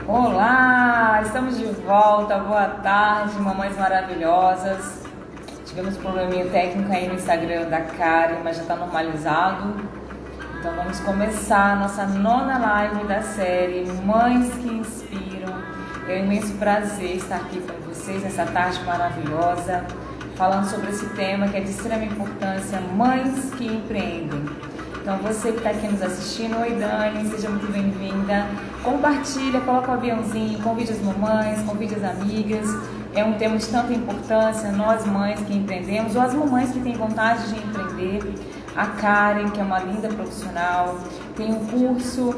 Olá, estamos de volta. Boa tarde, mamães maravilhosas. Tivemos um probleminha técnico aí no Instagram da Karen, mas já está normalizado. Então vamos começar a nossa nona live da série Mães que Inspiram. É um imenso prazer estar aqui com vocês nessa tarde maravilhosa, falando sobre esse tema que é de extrema importância, mães que empreendem. Então você que está aqui nos assistindo, oi Dani, seja muito bem-vinda. Compartilha, coloca o aviãozinho, convide as mamães, convide as amigas. É um tema de tanta importância, nós mães que empreendemos, ou as mamães que têm vontade de empreender. A Karen, que é uma linda profissional, tem um curso,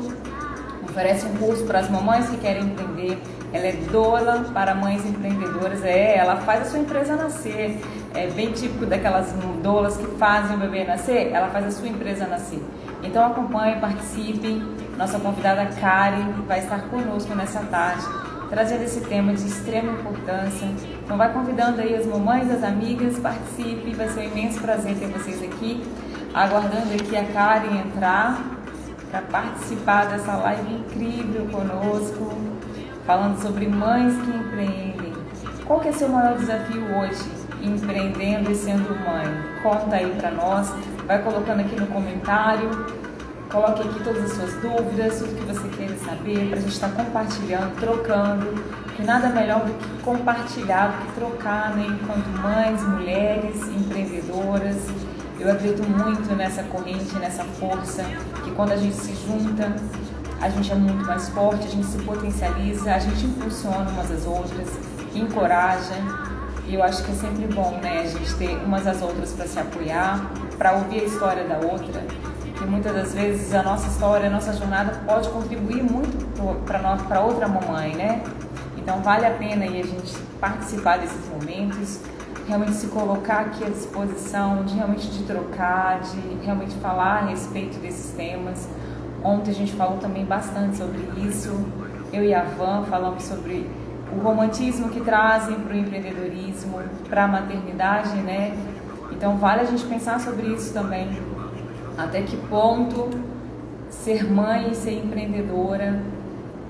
oferece um curso para as mamães que querem empreender. Ela é doula para mães empreendedoras. Ela faz a sua empresa nascer. É bem típico daquelas doulas que fazem o bebê nascer. Ela faz a sua empresa nascer. Então acompanhe, participe. Nossa convidada Karen vai estar conosco nessa tarde, trazendo esse tema de extrema importância. Então vai convidando aí as mamães, as amigas, participe. Vai ser um imenso prazer ter vocês aqui. Aguardando aqui a Karen entrar para participar dessa live incrível conosco, falando sobre mães que empreendem. Qual que é seu maior desafio hoje, empreendendo e sendo mãe? Conta aí para nós, vai colocando aqui no comentário, coloque aqui todas as suas dúvidas, tudo que você queira saber, para a gente estar compartilhando, trocando, que nada melhor do que compartilhar, do que trocar, né? Enquanto mães, mulheres, empreendedoras. Eu acredito muito nessa corrente, nessa força, que quando a gente se junta, a gente é muito mais forte, a gente se potencializa, a gente impulsiona umas às outras, encoraja. E eu acho que é sempre bom, né, a gente ter umas às outras para se apoiar, para ouvir a história da outra. E muitas das vezes a nossa história, a nossa jornada pode contribuir muito para outra mamãe, né? Então vale a pena aí a gente participar desses momentos, realmente se colocar aqui à disposição, de trocar, de realmente falar a respeito desses temas. Ontem a gente falou também bastante sobre isso. Eu e a Van falamos sobre o romantismo que trazem para o empreendedorismo, para a maternidade, né? Então vale a gente pensar sobre isso também. Até que ponto ser mãe e ser empreendedora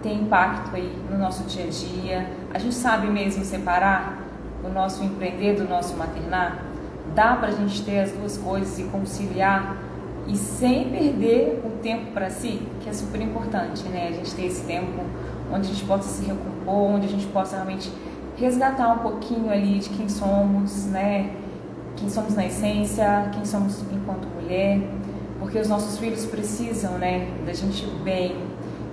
tem impacto aí no nosso dia a dia? A gente sabe mesmo separar o nosso empreender do nosso maternar? Dá para a gente ter as duas coisas e conciliar e sem perder o tempo para si, que é super importante, né? A gente ter esse tempo onde a gente possa se recompor, onde a gente possa realmente resgatar um pouquinho ali de quem somos, né? Quem somos na essência, quem somos enquanto mulher, porque os nossos filhos precisam, né, da gente bem.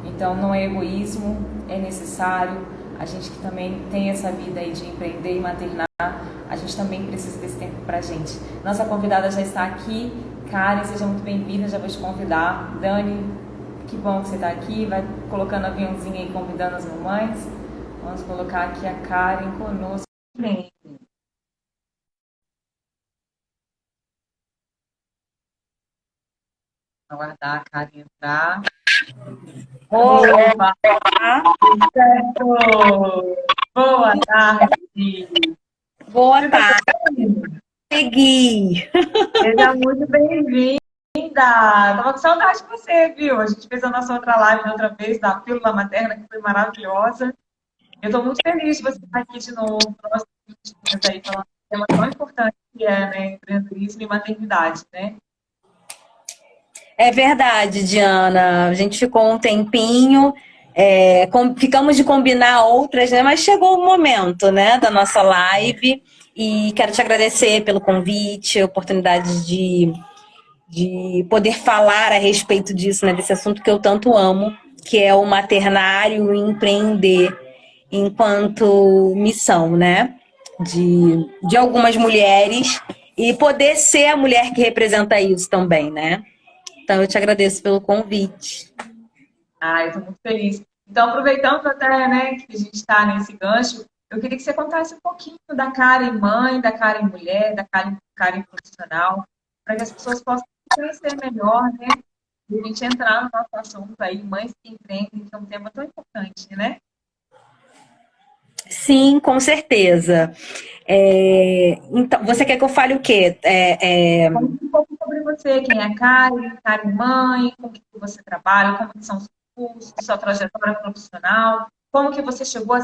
Então não é egoísmo, é necessário. A gente que também tem essa vida aí de empreender e maternar, a gente também precisa desse tempo pra gente. Nossa convidada já está aqui. Karen, seja muito bem-vinda, já vou te convidar. Dani, que bom que você está aqui. Vai colocando aviãozinho aí, convidando as mamães. Vamos colocar aqui a Karen conosco. Aguardar a Karen entrar. Opa! Certo! Boa tarde! Boa Você está tarde, bem? segui. Seja muito bem-vinda! Tava com saudade de você, viu? A gente fez a nossa outra live da outra vez, da Pílula Materna, que foi maravilhosa. Eu estou muito feliz de você estar aqui de novo, nós aí falando de um tema tão importante que é, né, empreendedorismo e maternidade, né? É verdade, Diana. A gente ficou um tempinho, ficamos de combinar outras, né? Mas chegou o momento, né, da nossa live e quero te agradecer pelo convite, a oportunidade de poder falar a respeito disso, né, desse assunto que eu tanto amo, que é o maternário e empreender enquanto missão, né? De algumas mulheres e poder ser a mulher que representa isso também, né? Então eu te agradeço pelo convite. Ah, eu estou muito feliz. Então, aproveitando até, né, que a gente está nesse gancho, eu queria que você contasse um pouquinho da Karen mãe, da Karen mulher, da Karen profissional, para que as pessoas possam conhecer melhor, né? E a gente entrar no nosso assunto aí, mães que empreendem, que é um tema tão importante, né? Sim, com certeza. Então, você quer que eu fale o quê? Conta um pouco sobre você, quem é a Karen, Karen mãe, com que você trabalha, como que são os cursos, sua trajetória profissional. como que você chegou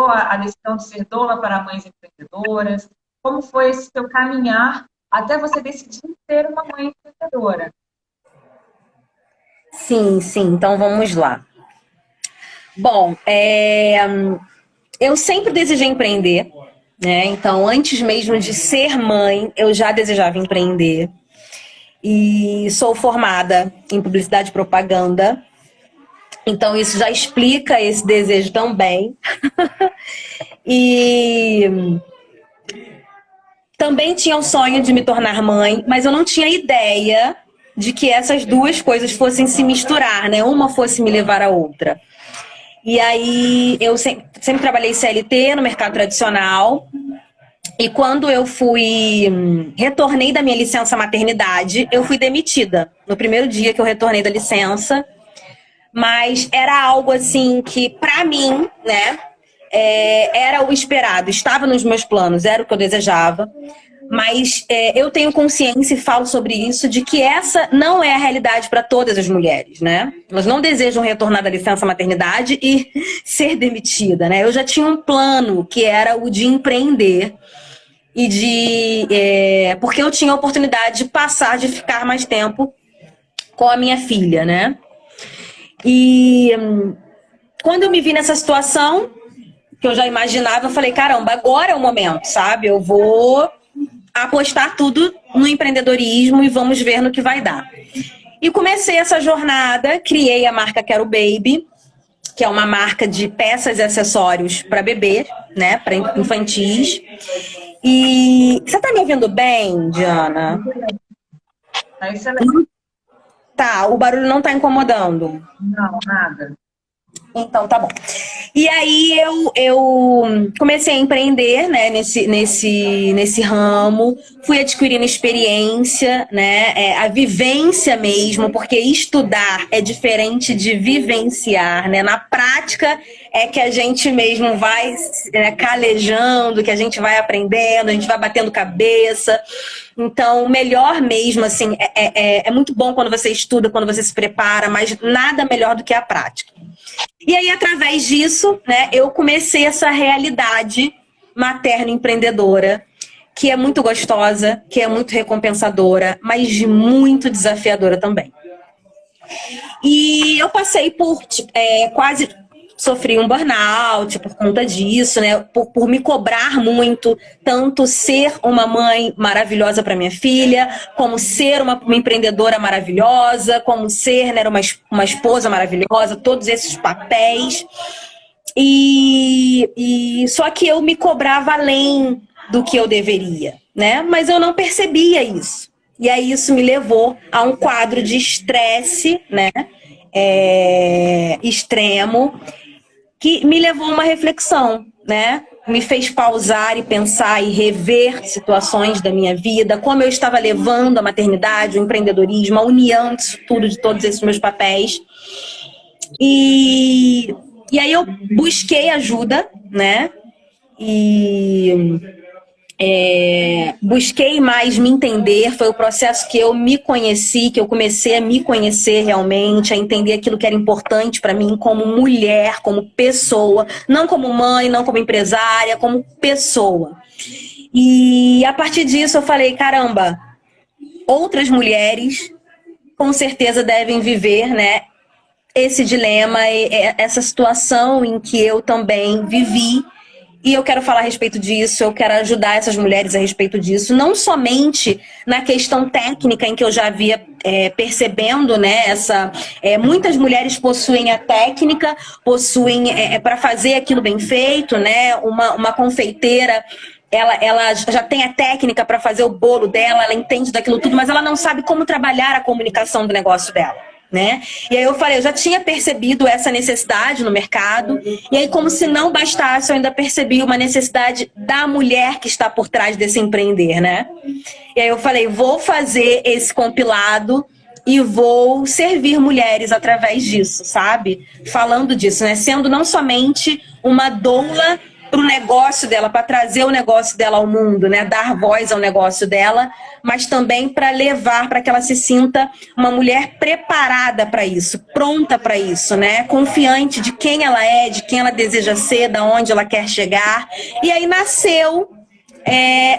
à decisão de ser doula para mães empreendedoras? Como foi esse seu caminhar até você decidir ser uma mãe empreendedora? Sim, sim. Então vamos lá. Bom, eu sempre desejei empreender, né? Então, antes mesmo de ser mãe, eu já desejava empreender. E sou formada em publicidade e propaganda. Então, isso já explica esse desejo também. E também tinha o sonho de me tornar mãe, mas eu não tinha ideia de que essas duas coisas fossem se misturar, né? Uma fosse me levar à outra. E aí, eu sempre trabalhei CLT no mercado tradicional. E quando eu retornei da minha licença maternidade, eu fui demitida no primeiro dia que eu retornei da licença. Mas era algo assim que, pra mim, né, era o esperado, estava nos meus planos, era o que eu desejava. Mas eu tenho consciência e falo sobre isso, de que essa não é a realidade para todas as mulheres, né? Elas não desejam retornar da licença maternidade e ser demitida, né? Eu já tinha um plano que era o de empreender e porque eu tinha a oportunidade de ficar mais tempo com a minha filha, né? E quando eu me vi nessa situação, que eu já imaginava, eu falei, caramba, agora é o momento, sabe? Eu vou apostar tudo no empreendedorismo e vamos ver no que vai dar. E comecei essa jornada, criei a marca Quero Baby, que é uma marca de peças e acessórios para bebê, né? Para infantis. E você tá me ouvindo bem, Diana? Tá excelente. Tá, o barulho não tá incomodando? Não, nada. Então, tá bom. E aí eu comecei a empreender, né, nesse ramo, fui adquirindo experiência, né, a vivência mesmo, porque estudar é diferente de vivenciar, né? Na prática é que a gente mesmo vai, né, calejando, que a gente vai aprendendo, a gente vai batendo cabeça. Então, melhor mesmo, assim, é muito bom quando você estuda, quando você se prepara, mas nada melhor do que a prática. E aí, através disso, né, eu comecei essa realidade materno-empreendedora, que é muito gostosa, que é muito recompensadora, mas muito desafiadora também. E eu passei por quase sofri um burnout por conta disso, né? Por me cobrar muito, tanto ser uma mãe maravilhosa para minha filha, como ser uma empreendedora maravilhosa, como ser, né, uma esposa maravilhosa, todos esses papéis. E só que eu me cobrava além do que eu deveria, né? Mas eu não percebia isso. E aí isso me levou a um quadro de estresse, né? Extremo, que me levou a uma reflexão, né? Me fez pausar e pensar e rever situações da minha vida, como eu estava levando a maternidade, o empreendedorismo, a união disso tudo, de todos esses meus papéis. E aí eu busquei ajuda, né? Busquei mais me entender, foi o processo que eu me conheci, que eu comecei a me conhecer realmente, a entender aquilo que era importante para mim como mulher, como pessoa, não como mãe, não como empresária, como pessoa. E a partir disso eu falei, caramba, outras mulheres com certeza devem viver, né, esse dilema, essa situação em que eu também vivi. E eu quero falar a respeito disso, eu quero ajudar essas mulheres a respeito disso, não somente na questão técnica em que eu já havia percebendo, né, muitas mulheres possuem a técnica, possuem para fazer aquilo bem feito, né, uma confeiteira, ela já tem a técnica para fazer o bolo dela, ela entende daquilo tudo, mas ela não sabe como trabalhar a comunicação do negócio dela, né? E aí eu falei, eu já tinha percebido essa necessidade no mercado, e aí como se não bastasse, eu ainda percebi uma necessidade da mulher que está por trás desse empreender, né? E aí eu falei, vou fazer esse compilado e vou servir mulheres através disso, sabe? Falando disso, né? Sendo não somente uma doula para o negócio dela, para trazer o negócio dela ao mundo, né? Dar voz ao negócio dela, mas também para levar, para que ela se sinta uma mulher preparada para isso, pronta para isso, né? Confiante de quem ela é, de quem ela deseja ser, de onde ela quer chegar. E aí nasceu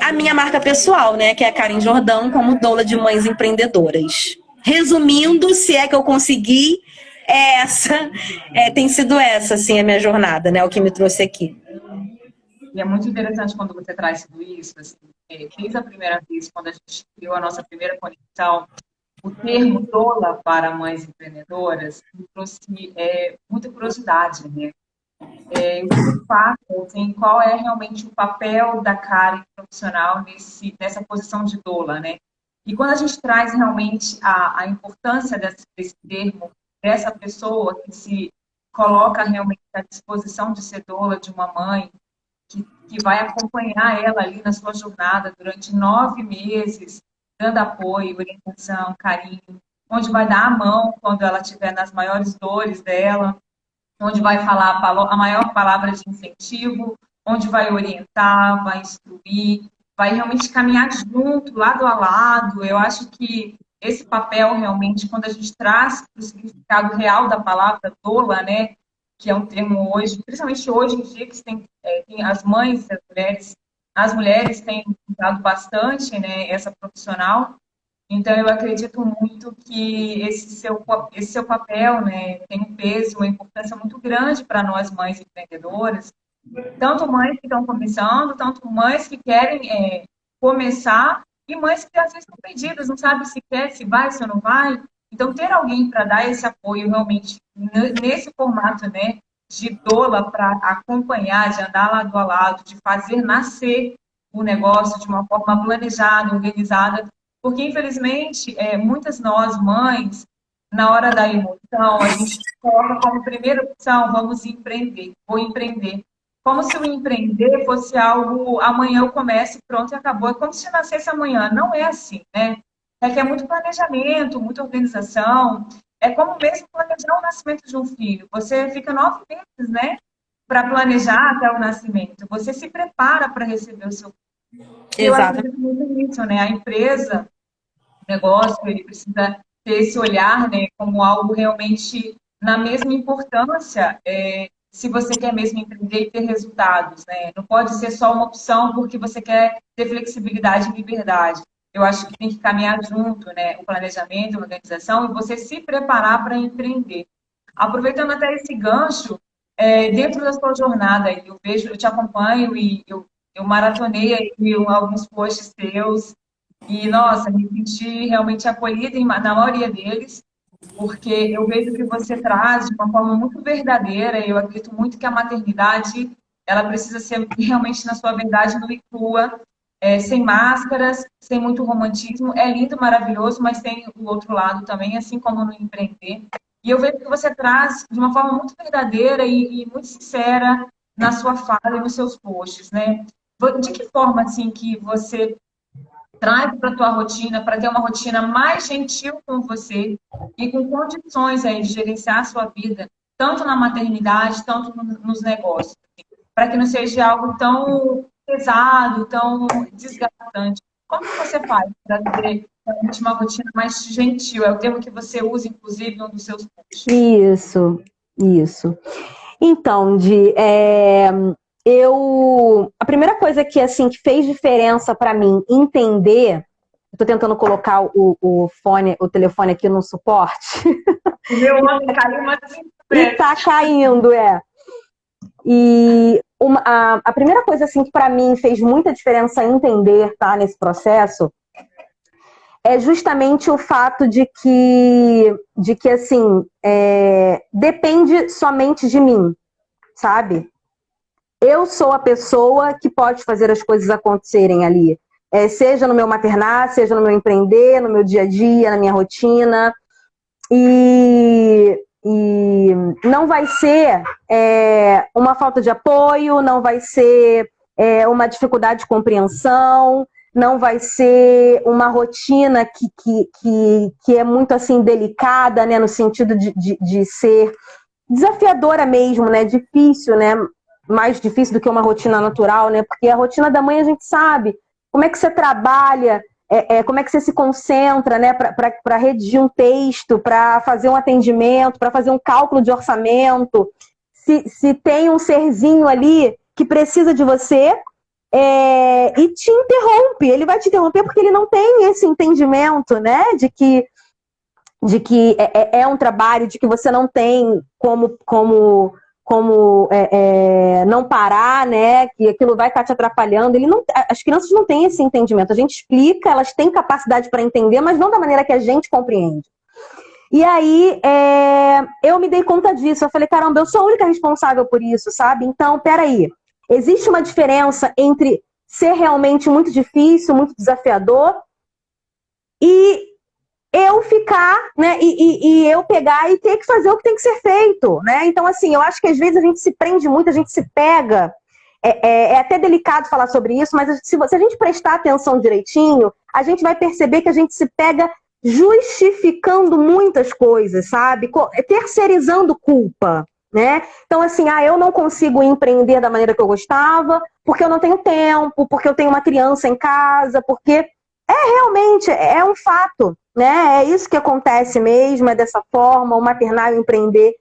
a minha marca pessoal, né? Que é a Karen Jordão, como doula de mães empreendedoras. Resumindo, se é que eu consegui, tem sido essa, assim, a minha jornada, né? O que me trouxe aqui. E é muito interessante quando você traz tudo isso, assim, desde a primeira vez, quando a gente criou a nossa primeira conexão, o termo doula para mães empreendedoras me trouxe muita curiosidade, né? De fato, assim, qual é realmente o papel da Karen profissional nessa posição de doula, né? E quando a gente traz realmente a importância desse termo, dessa pessoa que se coloca realmente à disposição de ser doula de uma mãe, que vai acompanhar ela ali na sua jornada durante 9 meses, dando apoio, orientação, carinho, onde vai dar a mão quando ela estiver nas maiores dores dela, onde vai falar a maior palavra de incentivo, onde vai orientar, vai instruir, vai realmente caminhar junto, lado a lado. Eu acho que esse papel realmente, quando a gente traz o significado real da palavra doula, né, que é um termo hoje, principalmente hoje em dia, que tem as mães, as mulheres têm usado bastante, né, essa profissional. Então, eu acredito muito que esse seu papel, né, tem um peso, uma importância muito grande para nós mães empreendedoras, tanto mães que estão começando, tanto mães que querem começar, e mães que às vezes estão perdidas, não sabem se quer, se vai, se não vai. Então, ter alguém para dar esse apoio realmente nesse formato, né, de doula para acompanhar, de andar lado a lado, de fazer nascer o negócio de uma forma planejada, organizada, porque, infelizmente, muitas nós, mães, na hora da emoção, a gente coloca como primeira opção, vamos empreender, vou empreender. Como se o empreender fosse algo, amanhã eu começo, pronto, e acabou. É como se nascesse amanhã. Não é assim, né? É muito planejamento, muita organização. É como mesmo planejar o nascimento de um filho. Você fica 9 meses, né? Para planejar até o nascimento. Você se prepara para receber o seu filho. Eu acredito muito nisso, né? A empresa, o negócio, ele precisa ter esse olhar, né? Como algo realmente na mesma importância, se você quer mesmo empreender e ter resultados, né? Não pode ser só uma opção porque você quer ter flexibilidade e liberdade. Eu acho que tem que caminhar junto, né? O planejamento, a organização e você se preparar para empreender. Aproveitando até esse gancho, dentro da sua jornada, eu te acompanho e eu maratonei aí alguns posts seus e, nossa, me senti realmente acolhida na maioria deles, porque eu vejo que você traz de uma forma muito verdadeira e eu acredito muito que a maternidade, ela precisa ser realmente na sua verdade nua e crua, sem máscaras, sem muito romantismo. É lindo, maravilhoso, mas tem o outro lado também, assim como no empreender. E eu vejo que você traz de uma forma muito verdadeira e muito sincera na sua fala e nos seus posts, né? De que forma, assim, que você traz para a tua rotina, para ter uma rotina mais gentil com você e com condições aí de gerenciar a sua vida, tanto na maternidade, tanto nos negócios, para que não seja algo tão pesado, tão desgastante. Como que você faz para ter realmente uma rotina mais gentil? É o termo que você usa, inclusive, em um dos seus posts. Isso. Então, a primeira coisa que, assim, que fez diferença para mim entender, eu tô tentando colocar o telefone aqui no suporte. O meu homem caiu, mas e tá caindo, E a primeira coisa, assim, que para mim fez muita diferença entender, tá, nesse processo, é justamente o fato de que assim, depende somente de mim, sabe? Eu sou a pessoa que pode fazer as coisas acontecerem ali. Seja no meu maternar, seja no meu empreender, no meu dia a dia, na minha rotina. E não vai ser uma falta de apoio, não vai ser uma dificuldade de compreensão, não vai ser uma rotina que é muito assim delicada, né, no sentido de ser desafiadora mesmo, né, difícil, né, mais difícil do que uma rotina natural, né? Porque a rotina da mãe a gente sabe como é que você trabalha, como é que você se concentra, né? Para redigir um texto, para fazer um atendimento, para fazer um cálculo de orçamento. Se tem um serzinho ali que precisa de você e te interrompe, ele vai te interromper porque ele não tem esse entendimento, né? De que é um trabalho, de que você não tem como não parar, né? Que aquilo vai estar te atrapalhando. As crianças não têm esse entendimento. A gente explica, elas têm capacidade para entender, mas não da maneira que a gente compreende. E aí, eu me dei conta disso. Eu falei, caramba, eu sou a única responsável por isso, sabe? Então, peraí. Existe uma diferença entre ser realmente muito difícil, muito desafiador, e eu ficar, né, e eu pegar e ter que fazer o que tem que ser feito, né? Então, assim, eu acho que às vezes a gente se prende muito, a gente se pega. É até delicado falar sobre isso, mas se a gente prestar atenção direitinho, a gente vai perceber que a gente se pega justificando muitas coisas, sabe? Terceirizando culpa, né? Então, assim, eu não consigo empreender da maneira que eu gostava, porque eu não tenho tempo, porque eu tenho uma criança em casa, porque realmente é um fato, né? É isso que acontece mesmo, é dessa forma, o maternar e o empreender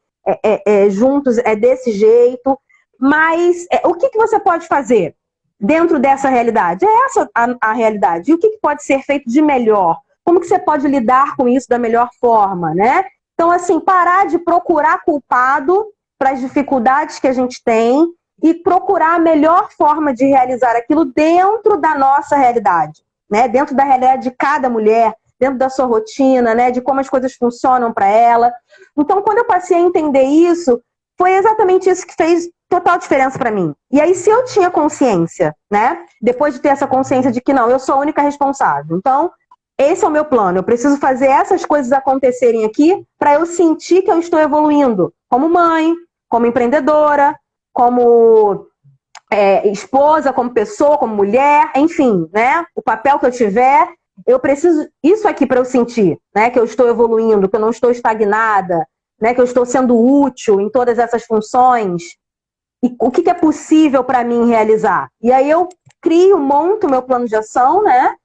juntos é desse jeito. Mas o que você pode fazer dentro dessa realidade? É essa a realidade. E o que pode ser feito de melhor? Como que você pode lidar com isso da melhor forma, né? Então, assim, parar de procurar culpado para as dificuldades que a gente tem e procurar a melhor forma de realizar aquilo dentro da nossa realidade, né? Dentro da realidade de cada mulher, dentro da sua rotina, né? De como as coisas funcionam para ela. Então, quando eu passei a entender isso, foi exatamente isso que fez total diferença para mim. E aí, se eu tinha consciência, né? Depois de ter essa consciência de que não, eu sou a única responsável. Então, esse é o meu plano. Eu preciso fazer essas coisas acontecerem aqui para eu sentir que eu estou evoluindo como mãe, como empreendedora, como esposa, como pessoa, como mulher, enfim, né? O papel que eu tiver, eu preciso isso aqui para eu sentir, né? Que eu estou evoluindo, que eu não estou estagnada, né? Que eu estou sendo útil em todas essas funções. E o que é possível para mim realizar? E aí eu monto meu plano de ação, né?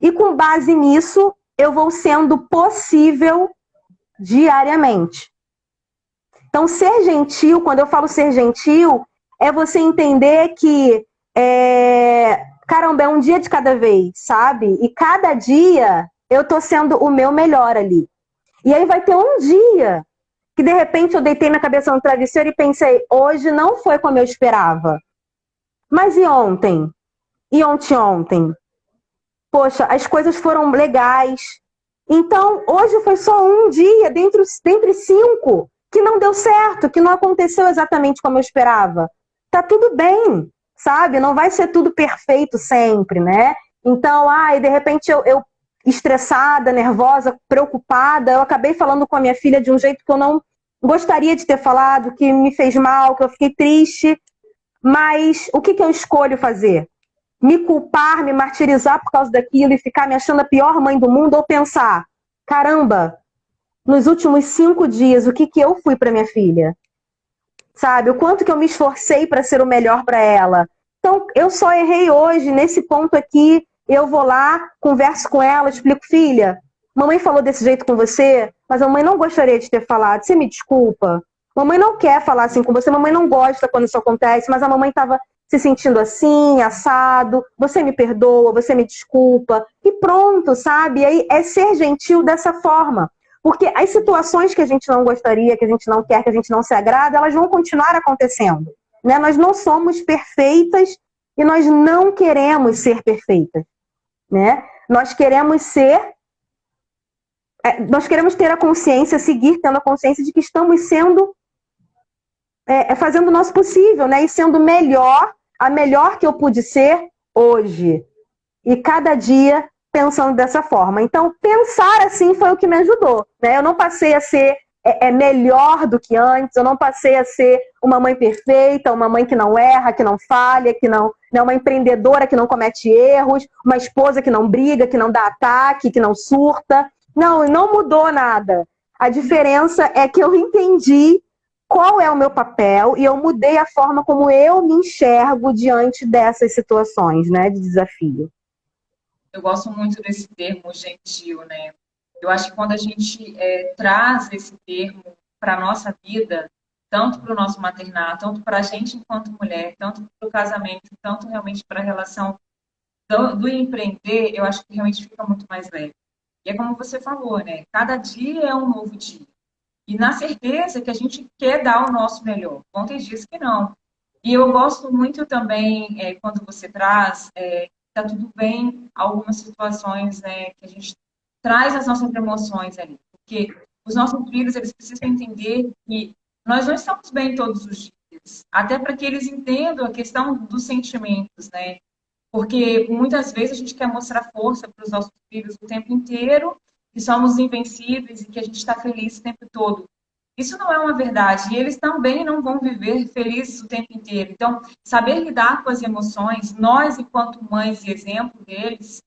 E com base nisso, eu vou sendo possível diariamente. Então, ser gentil, quando eu falo ser gentil, é você entender que, caramba, é um dia de cada vez, sabe? E cada dia eu tô sendo o meu melhor ali. E aí vai ter um dia que, de repente, eu deitei minha cabeça no travesseiro e pensei, hoje não foi como eu esperava. Mas e ontem? E ontem? Poxa, as coisas foram legais. Então, hoje foi só um dia, dentre 5, que não deu certo, que não aconteceu exatamente como eu esperava. Tá tudo bem, sabe? Não vai ser tudo perfeito sempre, né? Então, de repente eu estressada, nervosa, preocupada, eu acabei falando com a minha filha de um jeito que eu não gostaria de ter falado, que me fez mal, que eu fiquei triste. Mas o que eu escolho fazer? Me culpar, me martirizar por causa daquilo e ficar me achando a pior mãe do mundo, ou pensar, caramba, nos últimos 5 dias, o que eu fui para minha filha? Sabe, o quanto que eu me esforcei para ser o melhor para ela. Então, eu só errei hoje, nesse ponto aqui, eu vou lá, converso com ela, explico, filha, mamãe falou desse jeito com você, mas a mamãe não gostaria de ter falado, você me desculpa? Mamãe não quer falar assim com você, mamãe não gosta quando isso acontece, mas a mamãe estava se sentindo assim, assado, você me perdoa, você me desculpa, e pronto, sabe? E aí é ser gentil dessa forma. Porque as situações que a gente não gostaria, que a gente não quer, que a gente não se agrada, elas vão continuar acontecendo, né? Nós não somos perfeitas e nós não queremos ser perfeitas, né? Nós queremos ter a consciência, seguir tendo a consciência de que estamos sendo fazendo o nosso possível, né? E sendo a melhor que eu pude ser hoje. E cada dia pensando dessa forma. Então, pensar assim foi o que me ajudou, né? Eu não passei a ser melhor do que antes, eu não passei a ser uma mãe perfeita, uma mãe que não erra, que não falha, que não, uma empreendedora que não comete erros, uma esposa que não briga, que não dá ataque, que não surta. Não mudou nada. A diferença é que eu entendi qual é o meu papel, e eu mudei a forma como eu me enxergo diante dessas situações, né, de desafio. Eu gosto muito desse termo gentil, né? Eu acho que quando a gente traz esse termo para a nossa vida, tanto para o nosso maternar, tanto para a gente enquanto mulher, tanto para o casamento, tanto realmente para a relação do empreender, eu acho que realmente fica muito mais leve. E é como você falou, né? Cada dia é um novo dia. E na certeza que a gente quer dar o nosso melhor. Ontem disse que não. E eu gosto muito também, quando você traz, tá tudo bem, algumas situações, né, que a gente traz as nossas emoções ali. Porque os nossos filhos, eles precisam entender que nós não estamos bem todos os dias. Até para que eles entendam a questão dos sentimentos, né? Porque muitas vezes a gente quer mostrar força para os nossos filhos o tempo inteiro, que somos invencíveis e que a gente está feliz o tempo todo. Isso não é uma verdade. E eles também não vão viver felizes o tempo inteiro. Então, saber lidar com as emoções, nós, enquanto mães e exemplo deles,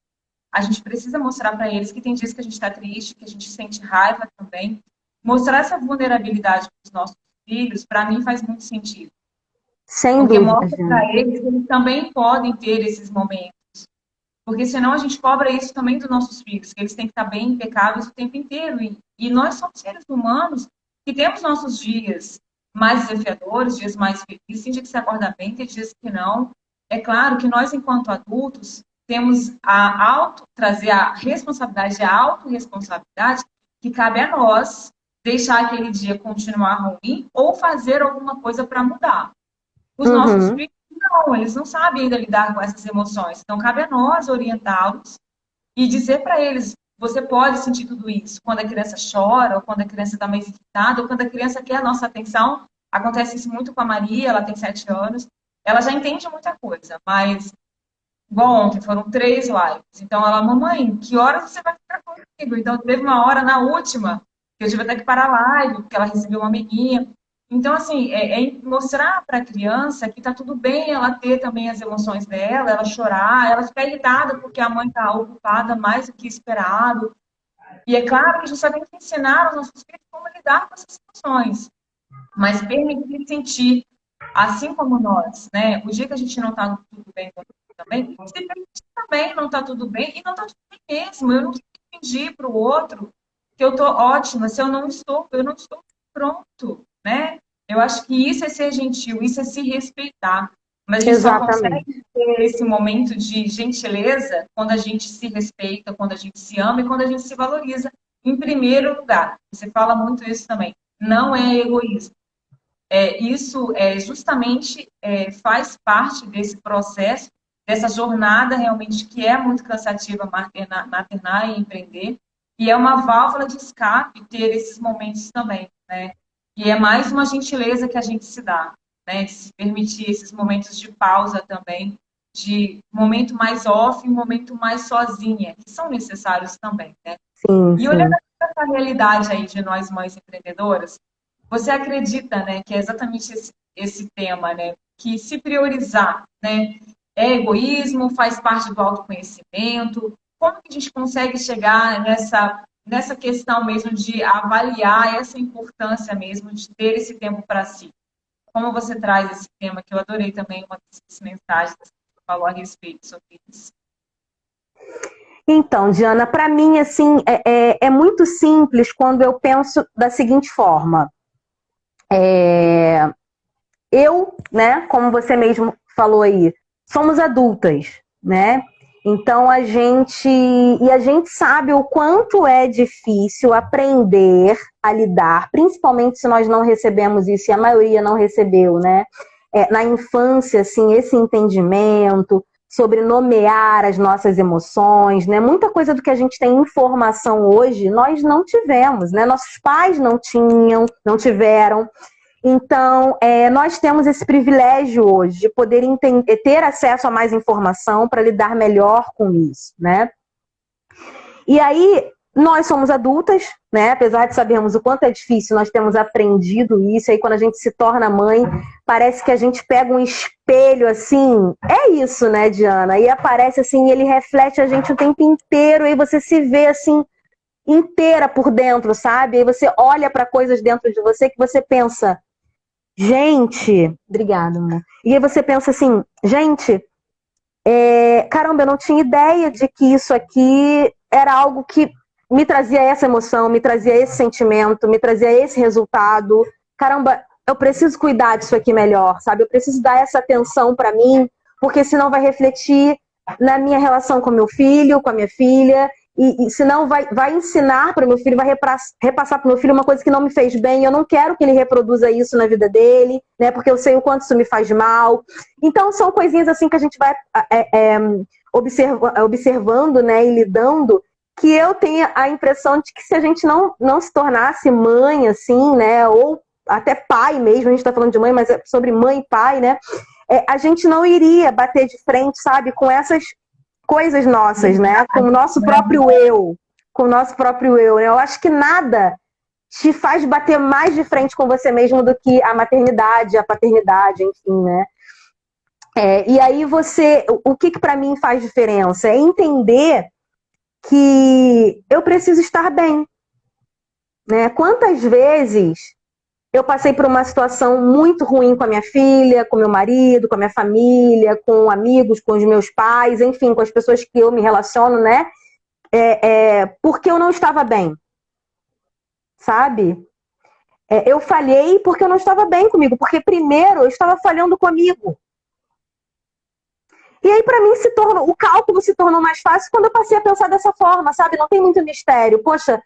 a gente precisa mostrar para eles que tem dias que a gente está triste, que a gente sente raiva também. Mostrar essa vulnerabilidade para os nossos filhos, para mim, faz muito sentido. Sem Porque dúvida, mostra para eles que eles também podem ter esses momentos. Porque senão a gente cobra isso também dos nossos filhos, que eles têm que estar bem impecáveis o tempo inteiro. E nós somos seres humanos que temos nossos dias mais desafiadores, dias mais felizes, tem dia que se acorda bem, tem dias que não. É claro que nós, enquanto adultos, temos trazer a responsabilidade, a autorresponsabilidade, que cabe a nós deixar aquele dia continuar ruim ou fazer alguma coisa para mudar. Os nossos filhos, não, eles não sabem ainda lidar com essas emoções. Então, cabe a nós orientá-los e dizer para eles, você pode sentir tudo isso. Quando a criança chora, ou quando a criança está mais irritada, ou quando a criança quer a nossa atenção. Acontece isso muito com a Maria, ela tem 7 anos. Ela já entende muita coisa, mas, igual ontem, foram 3 lives. Então, ela, mamãe, que horas você vai ficar comigo? Então, teve uma hora na última que eu tive até que parar a live, porque ela recebeu uma amiguinha. Então, assim, mostrar para a criança que está tudo bem ela ter também as emoções dela, ela chorar, ela ficar irritada porque a mãe está ocupada mais do que esperado. E é claro que a gente só tem que ensinar aos nossos filhos como lidar com essas situações, mas permitir sentir, assim como nós, né? O dia que a gente não está tudo bem também, se permitir também não está tudo bem e não está tudo bem mesmo. Eu não tenho que fingir para o outro que eu estou ótima se eu não estou pronto, né? Eu acho que isso é ser gentil, isso é se respeitar. Mas a gente só consegue ter esse momento de gentileza quando a gente se respeita, quando a gente se ama e quando a gente se valoriza em primeiro lugar. Você fala muito isso também. Não é egoísmo. Isso justamente faz parte desse processo, dessa jornada realmente que é muito cansativa maternar e empreender. E é uma válvula de escape ter esses momentos também, né? E é mais uma gentileza que a gente se dá, né? De se permitir esses momentos de pausa também, de momento mais off e momento mais sozinha, que são necessários também, né? Sim, e olhando para essa realidade aí de nós mães empreendedoras, você acredita, né, que é exatamente esse tema, né? Que se priorizar, né? É egoísmo, faz parte do autoconhecimento. Como que a gente consegue chegar nessa questão mesmo de avaliar essa importância mesmo de ter esse tempo para si? Como você traz esse tema, que eu adorei também uma das mensagens que você falou a respeito sobre isso. Então, Diana, para mim, assim, é muito simples quando eu penso da seguinte forma. Eu, né, como você mesmo falou aí, somos adultas, né? Então a gente sabe o quanto é difícil aprender a lidar, principalmente se nós não recebemos isso, e a maioria não recebeu, né? Na infância, assim, esse entendimento sobre nomear as nossas emoções, né? Muita coisa do que a gente tem informação hoje, nós não tivemos, né? Nossos pais não tiveram. Então, nós temos esse privilégio hoje de poder ter acesso a mais informação para lidar melhor com isso, né? E aí, nós somos adultas, né? Apesar de sabermos o quanto é difícil, nós temos aprendido isso. E aí, quando a gente se torna mãe, parece que a gente pega um espelho, assim. É isso, né, Diana? E aparece assim, ele reflete a gente o tempo inteiro, e você se vê assim, inteira por dentro, sabe? Aí você olha para coisas dentro de você que você pensa, gente, obrigada, amor. E aí você pensa assim, gente, caramba, eu não tinha ideia de que isso aqui era algo que me trazia essa emoção, me trazia esse sentimento, me trazia esse resultado. Caramba, eu preciso cuidar disso aqui melhor, sabe? Eu preciso dar essa atenção pra mim, porque senão vai refletir na minha relação com meu filho, com a minha filha, e senão vai ensinar para o meu filho, vai repassar para o meu filho uma coisa que não me fez bem. Eu não quero que ele reproduza isso na vida dele, né? Porque eu sei o quanto isso me faz mal. Então são coisinhas assim que a gente vai observando, né, e lidando, que eu tenho a impressão de que se a gente não se tornasse mãe, assim, né, ou até pai mesmo, a gente está falando de mãe, mas é sobre mãe e pai, né, a gente não iria bater de frente, sabe, com essas coisas nossas, né, com o nosso próprio eu, né? Eu acho que nada te faz bater mais de frente com você mesmo do que a maternidade, a paternidade, enfim, né. E aí o que para mim faz diferença? É entender que eu preciso estar bem, né? Quantas vezes eu passei por uma situação muito ruim com a minha filha, com meu marido, com a minha família, com amigos, com os meus pais, enfim, com as pessoas que eu me relaciono, né? Porque eu não estava bem, sabe? Eu falhei porque eu não estava bem comigo, porque primeiro eu estava falhando comigo. E aí, para mim, o cálculo se tornou mais fácil quando eu passei a pensar dessa forma, sabe? Não tem muito mistério. Poxa,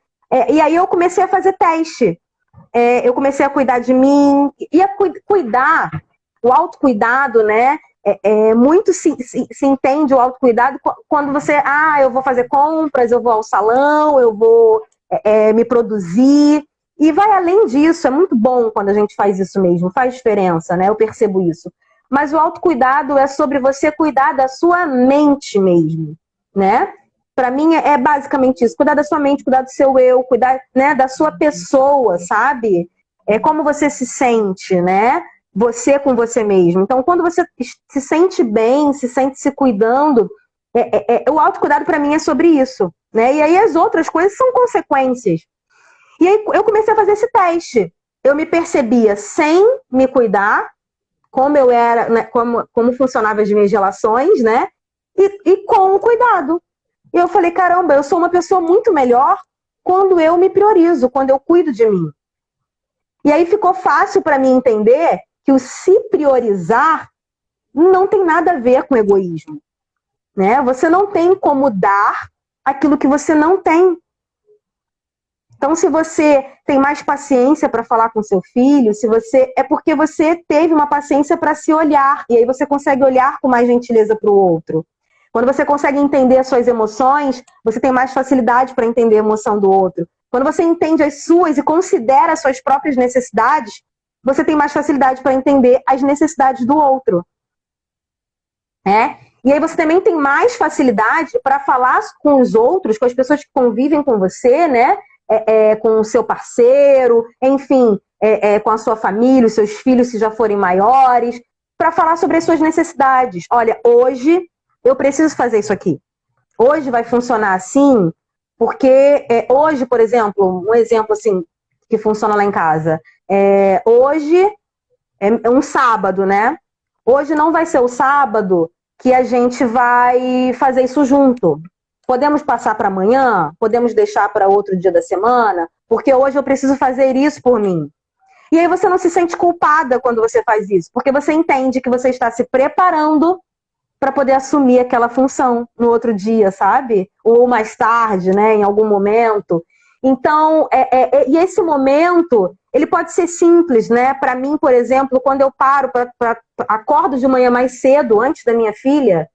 e aí eu comecei a fazer teste. Eu comecei a cuidar de mim. E a cuidar, o autocuidado, né? Muito se entende o autocuidado quando você... eu vou fazer compras, eu vou ao salão, eu vou me produzir. E vai além disso. É muito bom quando a gente faz isso mesmo. Faz diferença, né? Eu percebo isso. Mas o autocuidado é sobre você cuidar da sua mente mesmo, né? Para mim é basicamente isso. Cuidar da sua mente, cuidar do seu eu, cuidar, né, da sua pessoa, sabe? Como você se sente, né? Você com você mesmo. Então, quando você se sente bem, se sente se cuidando, o autocuidado para mim é sobre isso, né? E aí as outras coisas são consequências. E aí eu comecei a fazer esse teste. Eu me percebia sem me cuidar, como eu era, né, como funcionavam as minhas relações, né? E com o cuidado. E eu falei, caramba, eu sou uma pessoa muito melhor quando eu me priorizo, quando eu cuido de mim. E aí ficou fácil para mim entender que o se priorizar não tem nada a ver com egoísmo, né? Você não tem como dar aquilo que você não tem. Então, se você tem mais paciência para falar com seu filho, é porque você teve uma paciência para se olhar, e aí você consegue olhar com mais gentileza para o outro. Quando você consegue entender as suas emoções, você tem mais facilidade para entender a emoção do outro. Quando você entende as suas e considera as suas próprias necessidades, você tem mais facilidade para entender as necessidades do outro. E aí você também tem mais facilidade para falar com os outros, com as pessoas que convivem com você, né? Com o seu parceiro, enfim, com a sua família, os seus filhos, se já forem maiores, para falar sobre as suas necessidades. Olha, hoje eu preciso fazer isso aqui. Hoje vai funcionar assim, porque hoje, por exemplo, um exemplo assim que funciona lá em casa. Hoje é um sábado, né? Hoje não vai ser o sábado que a gente vai fazer isso junto. Podemos passar para amanhã? Podemos deixar para outro dia da semana? Porque hoje eu preciso fazer isso por mim. E aí você não se sente culpada quando você faz isso, porque você entende que você está se preparando para poder assumir aquela função no outro dia, sabe? Ou mais tarde, né? Em algum momento. Então, e esse momento, ele pode ser simples, né? Para mim, por exemplo, quando eu acordo de manhã mais cedo, antes da minha filha,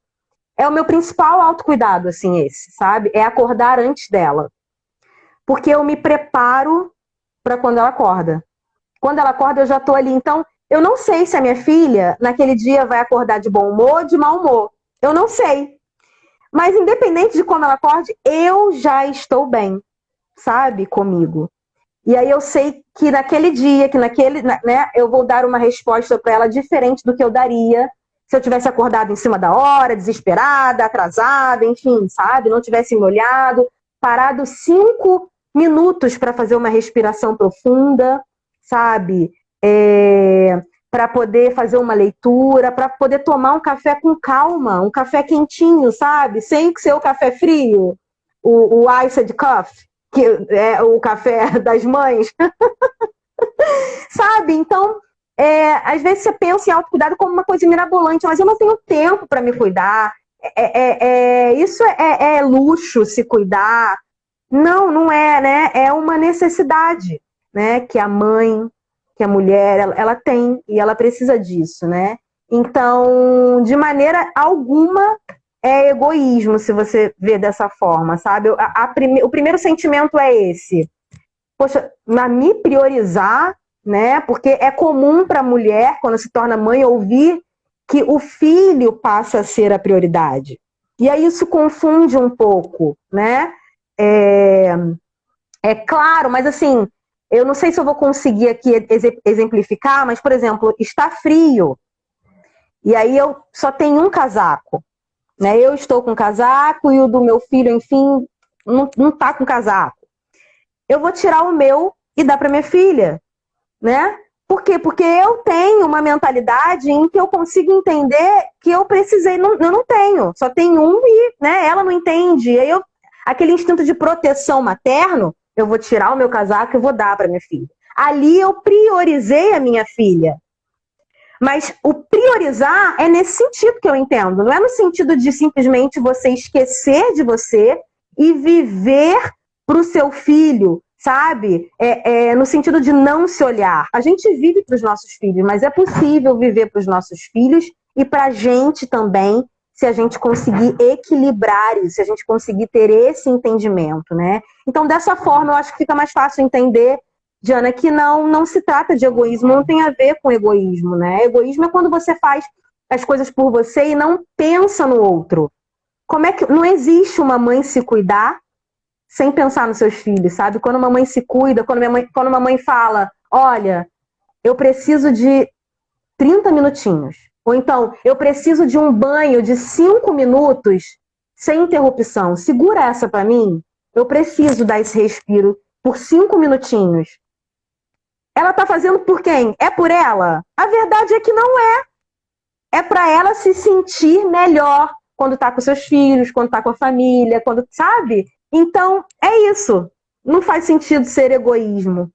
é o meu principal autocuidado, assim, esse, sabe? É acordar antes dela. Porque eu me preparo para quando ela acorda. Quando ela acorda, eu já tô ali. Então, eu não sei se a minha filha, naquele dia, vai acordar de bom humor ou de mau humor. Eu não sei. Mas, independente de como ela acorde, eu já estou bem, sabe? Comigo. E aí eu sei que naquele dia, né, eu vou dar uma resposta para ela diferente do que eu daria se eu tivesse acordado em cima da hora, desesperada, atrasada, enfim, sabe? Não tivesse me olhado, parado 5 minutos para fazer uma respiração profunda, sabe? para poder fazer uma leitura, para poder tomar um café com calma, um café quentinho, sabe? Sem ser o café frio, o iced coffee, que é o café das mães, sabe? Então, às vezes você pensa em autocuidado como uma coisa mirabolante, mas eu não tenho tempo para me cuidar. Isso é luxo, se cuidar. Não, não é, né? É uma necessidade, né? Que a mãe, que a mulher, ela tem e ela precisa disso, né? Então, de maneira alguma é egoísmo, se você vê dessa forma, sabe? O primeiro sentimento é esse. Poxa, me priorizar, né? Porque é comum para a mulher, quando se torna mãe, ouvir que o filho passa a ser a prioridade. E aí isso confunde um pouco, né? É claro, mas assim, eu não sei se eu vou conseguir aqui exemplificar, mas, por exemplo, está frio, e aí eu só tenho um casaco, né? Eu estou com casaco e o do meu filho, enfim, não tá com casaco. Eu vou tirar o meu e dar para minha filha, né? Por quê? Porque eu tenho uma mentalidade em que eu consigo entender que eu precisei, eu não tenho, só tenho um e, né, ela não entende. E aí aquele instinto de proteção materno, eu vou tirar o meu casaco e vou dar para minha filha. Ali eu priorizei a minha filha. Mas o priorizar é nesse sentido que eu entendo. Não é no sentido de simplesmente você esquecer de você e viver para o seu filho, sabe? No sentido de não se olhar. A gente vive para os nossos filhos, mas é possível viver para os nossos filhos e para a gente também, se a gente conseguir equilibrar isso, se a gente conseguir ter esse entendimento, né? Então, dessa forma, eu acho que fica mais fácil entender, Diana, que não se trata de egoísmo, não tem a ver com egoísmo, né? Egoísmo é quando você faz as coisas por você e não pensa no outro. Como é que não existe uma mãe se cuidar sem pensar nos seus filhos, sabe? Quando uma mãe se cuida, quando uma mãe fala, olha, eu preciso de 30 minutinhos, ou então, eu preciso de um banho de 5 minutos sem interrupção, segura essa para mim, eu preciso dar esse respiro por 5 minutinhos. Ela tá fazendo por quem? É por ela? A verdade é que não é. É para ela se sentir melhor quando tá com seus filhos, quando tá com a família, quando, sabe? Então, é isso. Não faz sentido ser egoísmo.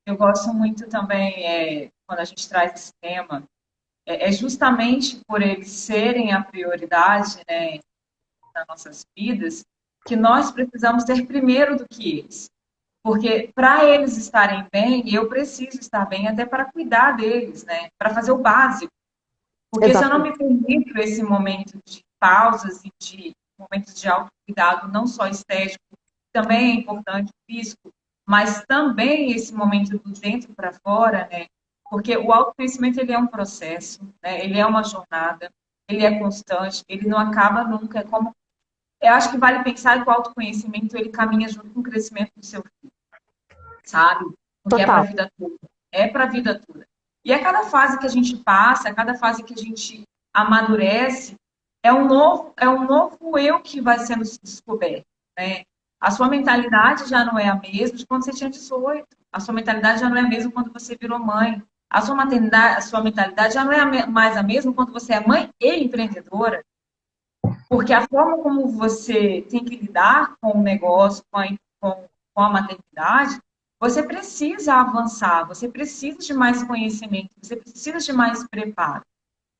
Eu gosto muito também, quando a gente traz esse tema, justamente por eles serem a prioridade, né, nas nossas vidas, que nós precisamos ter primeiro do que eles. Porque para eles estarem bem, eu preciso estar bem até para cuidar deles, né? Para fazer o básico. Porque se eu não me permito esse momento de pausas e de momentos de autocuidado, não só estético, também é importante, físico, mas também esse momento do dentro para fora, né? Porque o autoconhecimento, ele é um processo, né? Ele é uma jornada, ele é constante, ele não acaba nunca. Eu acho que vale pensar que o autoconhecimento, ele caminha junto com o crescimento do seu filho, sabe? Porque Total. é para a vida toda. É para a vida toda. E a cada fase que a gente passa, a cada fase que a gente amadurece, é um novo eu que vai sendo descoberto, né? A sua mentalidade já não é a mesma de quando você tinha 18. A sua mentalidade já não é a mesma quando você virou mãe. A sua mentalidade já não é mais a mesma quando você é mãe e empreendedora. Porque a forma como você tem que lidar com o negócio, com a maternidade, você precisa avançar, você precisa de mais conhecimento, você precisa de mais preparo.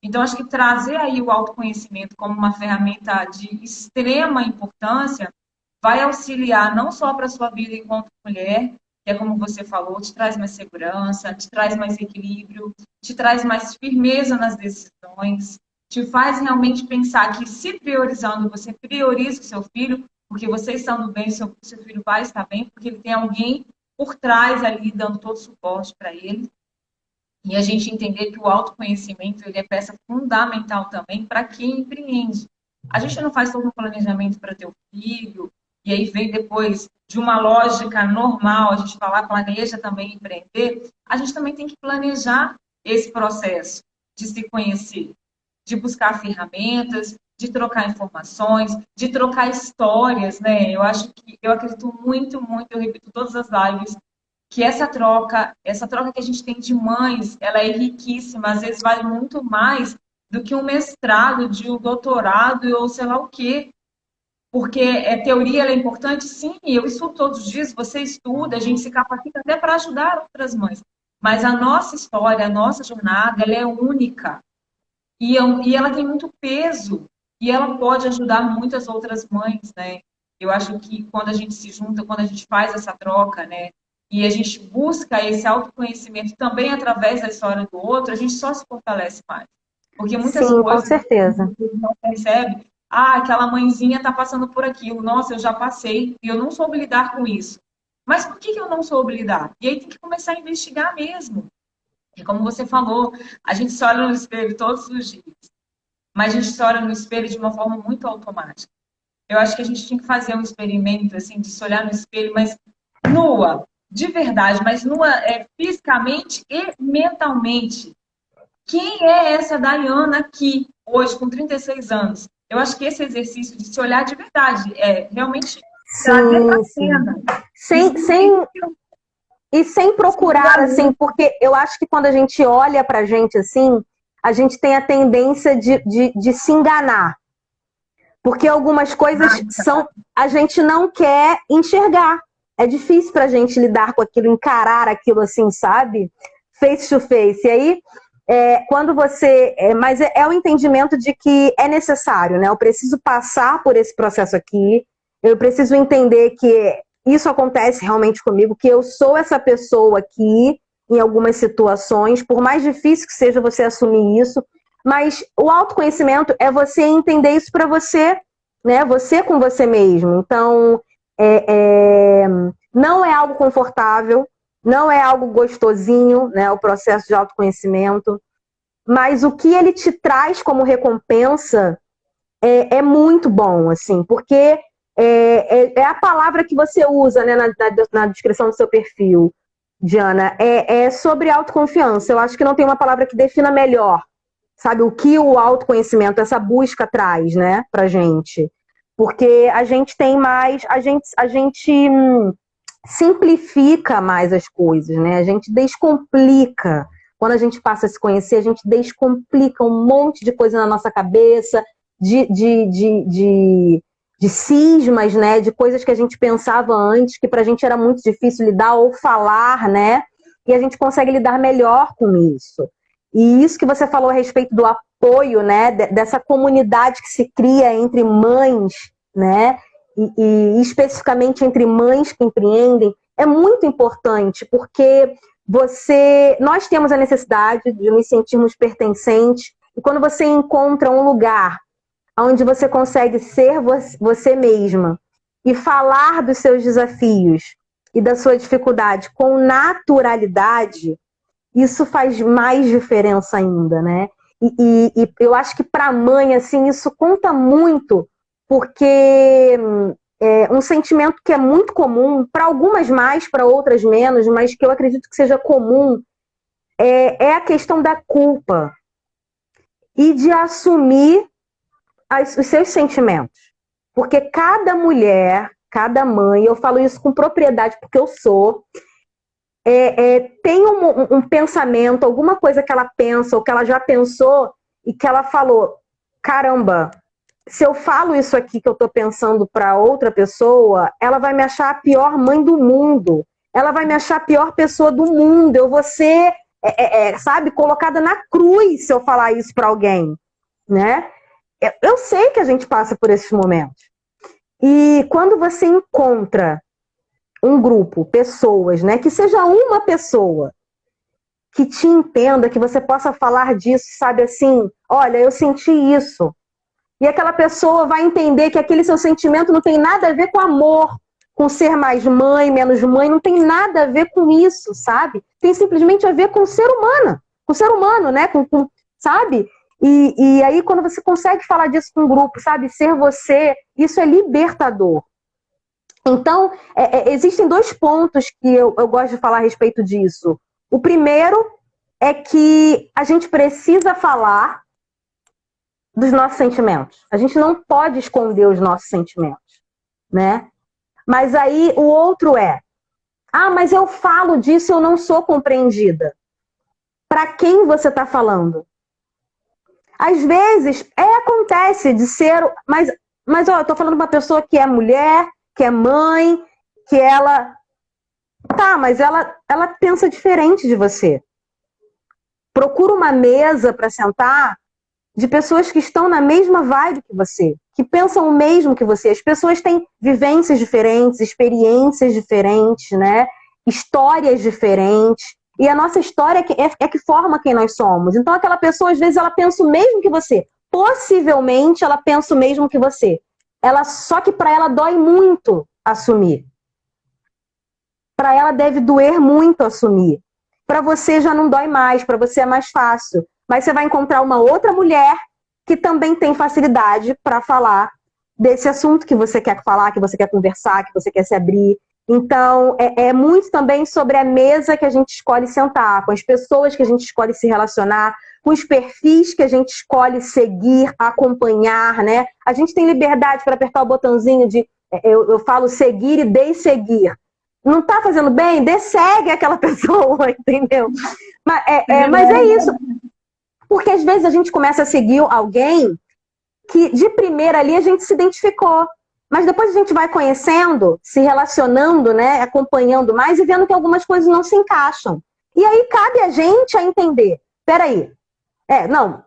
Então, acho que trazer aí o autoconhecimento como uma ferramenta de extrema importância vai auxiliar não só para a sua vida enquanto mulher, que é como você falou, te traz mais segurança, te traz mais equilíbrio, te traz mais firmeza nas decisões, te faz realmente pensar que se priorizando, você prioriza o seu filho, porque você estando bem, seu filho vai estar bem, porque ele tem alguém por trás ali dando todo o suporte para ele. E a gente entender que o autoconhecimento, ele é peça fundamental também para quem empreende. A gente não faz todo um planejamento para ter o filho, e aí vem depois de uma lógica normal, a gente falar, planeja também empreender, a gente também tem que planejar esse processo de se conhecer, de buscar ferramentas, de trocar informações, de trocar histórias, né? Eu acredito muito, muito, eu repito todas as lives, que essa troca que a gente tem de mães, ela é riquíssima, às vezes vale muito mais do que um mestrado, de um doutorado ou sei lá o quê. Porque teoria ela é importante, sim, eu estudo todos os dias, você estuda, a gente se capacita até para ajudar outras mães. Mas a nossa história, a nossa jornada, ela é única. E ela tem muito peso. E ela pode ajudar muitas outras mães, né? Eu acho que quando a gente se junta, quando a gente faz essa troca, né? E a gente busca esse autoconhecimento também através da história do outro, a gente só se fortalece mais. Porque muitas Sim, com coisas certeza. a gente não percebe. Ah, aquela mãezinha está passando por aquilo. Nossa, eu já passei e eu não soube lidar com isso. Mas por que eu não soube lidar? E aí tem que começar a investigar mesmo. E como você falou, a gente se olha no espelho todos os dias. Mas a gente se olha no espelho de uma forma muito automática. Eu acho que a gente tinha que fazer um experimento, assim, de se olhar no espelho, mas nua, de verdade, mas nua fisicamente e mentalmente. Quem é essa Dayana aqui, hoje, com 36 anos? Eu acho que esse exercício de se olhar de verdade é realmente trazer para a cena. Sem procurar, assim, porque eu acho que quando a gente olha pra gente assim, a gente tem a tendência de se enganar. Porque algumas coisas a gente não quer enxergar. É difícil pra gente lidar com aquilo, encarar aquilo assim, sabe? Face to face. E aí, quando você... mas é o entendimento de que é necessário, né? Eu preciso passar por esse processo aqui, eu preciso entender que isso acontece realmente comigo, que eu sou essa pessoa aqui em algumas situações, por mais difícil que seja você assumir isso, mas o autoconhecimento é você entender isso para você, né? Você com você mesmo. Então, não é algo confortável, não é algo gostosinho, né? O processo de autoconhecimento, mas o que ele te traz como recompensa é muito bom, assim, porque é a palavra que você usa, né, na descrição do seu perfil, Diana, é sobre autoconfiança. Eu acho que não tem uma palavra que defina melhor, sabe, o que o autoconhecimento, essa busca traz, né, pra gente. Porque a gente tem mais, a gente simplifica mais as coisas, né, a gente descomplica. Quando a gente passa a se conhecer, a gente descomplica um monte de coisa na nossa cabeça, de cismas, né, de coisas que a gente pensava antes, que pra gente era muito difícil lidar ou falar, né, e a gente consegue lidar melhor com isso. E isso que você falou a respeito do apoio, né, dessa comunidade que se cria entre mães, né, e especificamente entre mães que empreendem, é muito importante, porque nós temos a necessidade de nos sentirmos pertencentes, e quando você encontra um lugar onde você consegue ser você mesma e falar dos seus desafios e da sua dificuldade com naturalidade, isso faz mais diferença ainda, né? E eu acho que para a mãe, assim, isso conta muito, porque é um sentimento que é muito comum, para algumas mais, para outras menos, mas que eu acredito que seja comum, é a questão da culpa e de assumir os seus sentimentos. Porque cada mulher, cada mãe, eu falo isso com propriedade porque eu sou, tem um pensamento, alguma coisa que ela pensa ou que ela já pensou e que ela falou, caramba, se eu falo isso aqui que eu tô pensando para outra pessoa, ela vai me achar a pior mãe do mundo, ela vai me achar a pior pessoa do mundo, eu vou ser, sabe, colocada na cruz se eu falar isso para alguém, né? Eu sei que a gente passa por esses momentos. E quando você encontra um grupo, pessoas, né, que seja uma pessoa que te entenda, que você possa falar disso, sabe, assim, olha, eu senti isso. E aquela pessoa vai entender que aquele seu sentimento não tem nada a ver com amor, com ser mais mãe, menos mãe, não tem nada a ver com isso, sabe? Tem simplesmente a ver com o ser humano, né, sabe? E aí, quando você consegue falar disso com um grupo, sabe? Ser você, isso é libertador. Então, existem 2 pontos que eu gosto de falar a respeito disso. O primeiro é que a gente precisa falar dos nossos sentimentos. A gente não pode esconder os nossos sentimentos, né? Mas aí, o outro Ah, mas eu falo disso e eu não sou compreendida. Para quem você está falando? Às vezes, acontece de ser... Mas ó, eu tô falando de uma pessoa que é mulher, que é mãe, que ela... Tá, mas ela pensa diferente de você. Procura uma mesa para sentar de pessoas que estão na mesma vibe que você, que pensam o mesmo que você. As pessoas têm vivências diferentes, experiências diferentes, né? Histórias diferentes. E a nossa história é que forma quem nós somos. Então, aquela pessoa, às vezes, ela pensa o mesmo que você. Possivelmente, ela pensa o mesmo que você. Só que para ela dói muito assumir. Para ela deve doer muito assumir. Para você já não dói mais, para você é mais fácil. Mas você vai encontrar uma outra mulher que também tem facilidade para falar desse assunto que você quer falar, que você quer conversar, que você quer se abrir. Então, é muito também sobre a mesa que a gente escolhe sentar, com as pessoas que a gente escolhe se relacionar, com os perfis que a gente escolhe seguir, acompanhar, né? A gente tem liberdade para apertar o botãozinho de, eu falo seguir e desseguir. Não tá fazendo bem? Dessegue aquela pessoa, entendeu? Mas é isso. Porque às vezes a gente começa a seguir alguém que de primeira ali a gente se identificou. Mas depois a gente vai conhecendo, se relacionando, né, acompanhando mais e vendo que algumas coisas não se encaixam. E aí cabe a gente a entender. Peraí, não,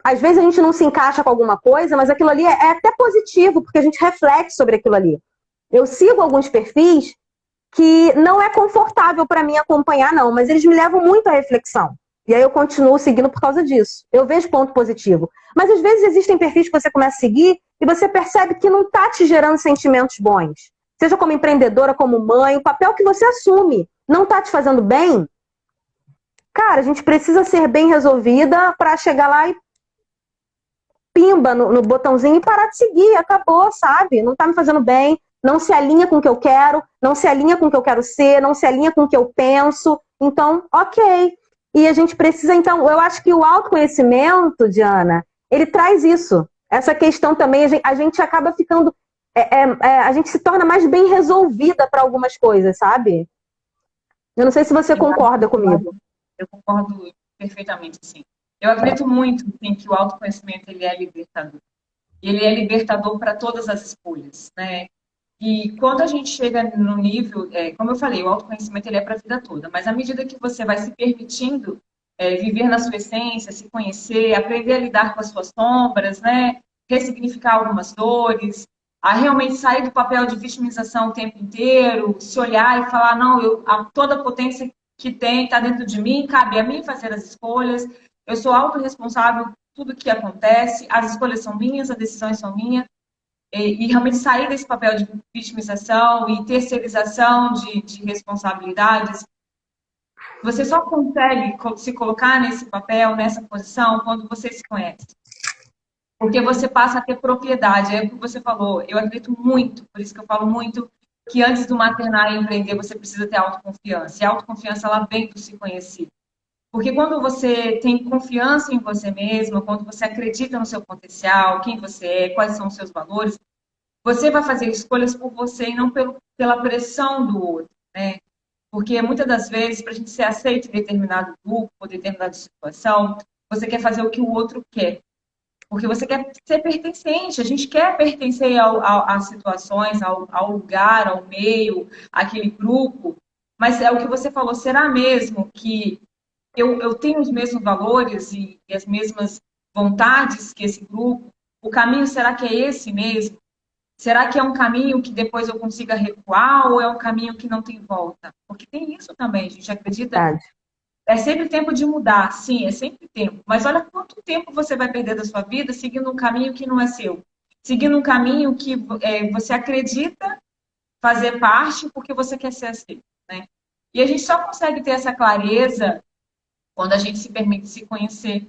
às vezes a gente não se encaixa com alguma coisa, mas aquilo ali é até positivo, porque a gente reflete sobre aquilo ali. Eu sigo alguns perfis que não é confortável para mim acompanhar, não, mas eles me levam muito à reflexão. E aí eu continuo seguindo por causa disso. Eu vejo ponto positivo. Mas às vezes existem perfis que você começa a seguir e você percebe que não está te gerando sentimentos bons. Seja como empreendedora, como mãe, o papel que você assume não está te fazendo bem. Cara, a gente precisa ser bem resolvida para chegar lá e pimba no botãozinho e parar de seguir. Acabou, sabe? Não está me fazendo bem. Não se alinha com o que eu quero, não se alinha com o que eu quero ser, não se alinha com o que eu penso. Então, ok. E a gente precisa, então, eu acho que o autoconhecimento, Diana, ele traz isso. Essa questão também, a gente acaba ficando, a gente se torna mais bem resolvida para algumas coisas, sabe? Eu não sei se você concorda comigo. Eu concordo perfeitamente, sim. Eu acredito muito em que o autoconhecimento ele é libertador. Ele é libertador para todas as escolhas, né? E quando a gente chega no nível, como eu falei, o autoconhecimento ele é para a vida toda, mas à medida que você vai se permitindo viver na sua essência, se conhecer, aprender a lidar com as suas sombras, né? Ressignificar algumas dores, a realmente sair do papel de vitimização o tempo inteiro, se olhar e falar, não, toda a potência que tem está dentro de mim, cabe a mim fazer as escolhas, eu sou autorresponsável por tudo que acontece, as escolhas são minhas, as decisões são minhas, e realmente sair desse papel de vitimização e terceirização de responsabilidades. Você só consegue se colocar nesse papel, nessa posição, quando você se conhece. Porque você passa a ter propriedade. É o que você falou. Eu acredito muito, por isso que eu falo muito, que antes do maternar e empreender, você precisa ter autoconfiança. E a autoconfiança, ela vem do se conhecer. Porque quando você tem confiança em você mesma, quando você acredita no seu potencial, quem você é, quais são os seus valores, você vai fazer escolhas por você e não pela pressão do outro, né? Porque muitas das vezes, para a gente ser aceito em determinado grupo, ou determinada situação, você quer fazer o que o outro quer. Porque você quer ser pertencente, a gente quer pertencer às situações, ao lugar, ao meio, àquele grupo. Mas é o que você falou, será mesmo que eu tenho os mesmos valores e as mesmas vontades que esse grupo? O caminho, será que é esse mesmo? Será que é um caminho que depois eu consiga recuar ou é um caminho que não tem volta? Porque tem isso também, a gente acredita. Verdade. É sempre tempo de mudar, sim, é sempre tempo. Mas olha quanto tempo você vai perder da sua vida seguindo um caminho que não é seu. Seguindo um caminho que você acredita fazer parte porque você quer ser aceito, né? E a gente só consegue ter essa clareza quando a gente se permite se conhecer.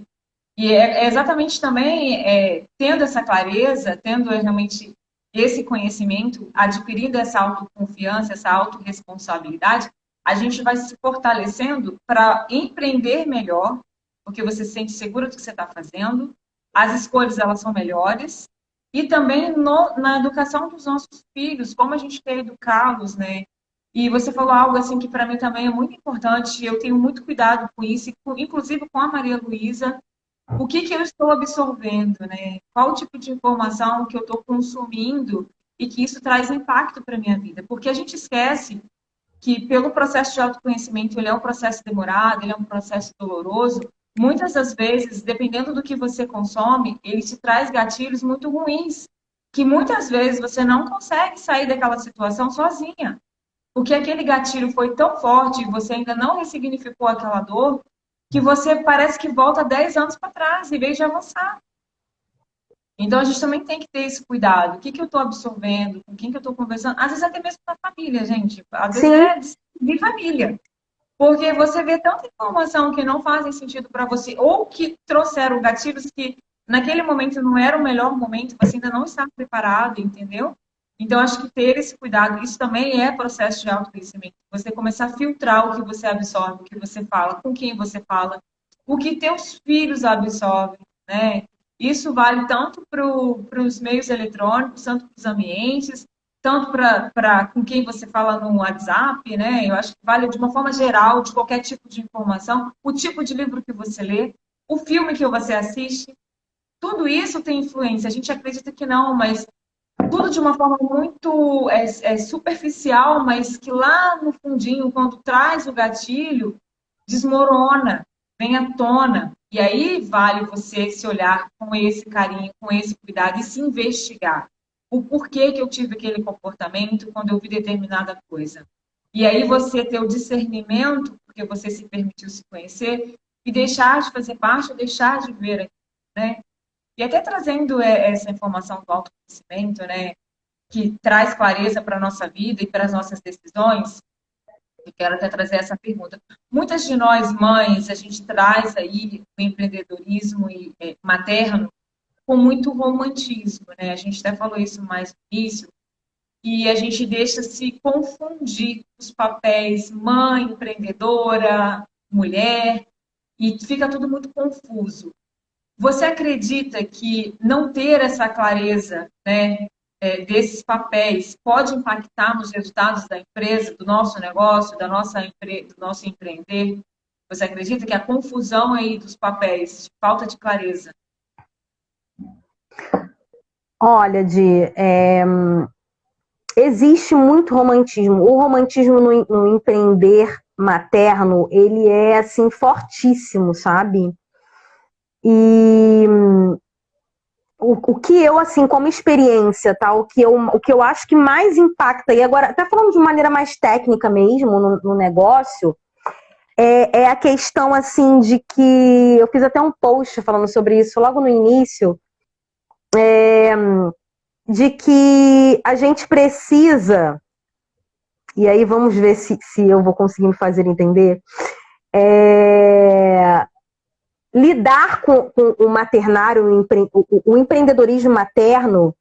E é exatamente também tendo essa clareza, tendo realmente esse conhecimento, adquirindo essa autoconfiança, essa autorresponsabilidade, a gente vai se fortalecendo para empreender melhor, porque você se sente seguro do que você está fazendo, as escolhas elas são melhores, e também na educação dos nossos filhos, como a gente quer educá-los, né? E você falou algo assim que para mim também é muito importante, eu tenho muito cuidado com isso, inclusive com a Maria Luísa, o que eu estou absorvendo, né? Qual o tipo de informação que eu estou consumindo e que isso traz impacto para a minha vida. Porque a gente esquece que pelo processo de autoconhecimento, ele é um processo demorado, ele é um processo doloroso. Muitas das vezes, dependendo do que você consome, ele te traz gatilhos muito ruins, que muitas vezes você não consegue sair daquela situação sozinha. Porque aquele gatilho foi tão forte e você ainda não ressignificou aquela dor, que você parece que volta 10 anos para trás, em vez de avançar. Então, a gente também tem que ter esse cuidado. O que eu estou absorvendo? Com quem que eu estou conversando? Às vezes até mesmo com a família, gente. Às vezes é de família. Porque você vê tanta informação que não fazem sentido para você, ou que trouxeram gatilhos que naquele momento não era o melhor momento, você ainda não está preparado, entendeu? Então, acho que ter esse cuidado, isso também é processo de autoconhecimento. Você começar a filtrar o que você absorve, o que você fala, com quem você fala, o que teus filhos absorvem, né? Isso vale tanto para os meios eletrônicos, tanto para os ambientes, tanto para com quem você fala no WhatsApp, né? Eu acho que vale de uma forma geral, de qualquer tipo de informação, o tipo de livro que você lê, o filme que você assiste, tudo isso tem influência. A gente acredita que não, mas tudo de uma forma muito superficial, mas que lá no fundinho, quando traz o gatilho, desmorona, vem à tona. E aí vale você se olhar com esse carinho, com esse cuidado e se investigar. O porquê que eu tive aquele comportamento quando eu vi determinada coisa. E aí você ter o discernimento, porque você se permitiu se conhecer, e deixar de fazer parte, ou deixar de ver, né? E até trazendo essa informação do autoconhecimento, né, que traz clareza para a nossa vida e para as nossas decisões, eu quero até trazer essa pergunta. Muitas de nós, mães, a gente traz aí o empreendedorismo materno com muito romantismo, né? A gente até falou isso mais no início, e a gente deixa se confundir os papéis mãe, empreendedora, mulher, e fica tudo muito confuso. Você acredita que não ter essa clareza, né, desses papéis pode impactar nos resultados da empresa, do nosso negócio, do nosso empreender? Você acredita que a confusão aí dos papéis, de falta de clareza? Olha, existe muito romantismo. O romantismo no empreender materno, ele é, assim, fortíssimo, sabe? E o que eu, assim, como experiência, tá? O que eu acho que mais impacta, e agora, até falando de maneira mais técnica mesmo no negócio, é a questão, assim, de que eu fiz até um post falando sobre isso logo no início, de que a gente precisa, e aí vamos ver se eu vou conseguir me fazer entender, lidar com o maternário, o empreendedorismo materno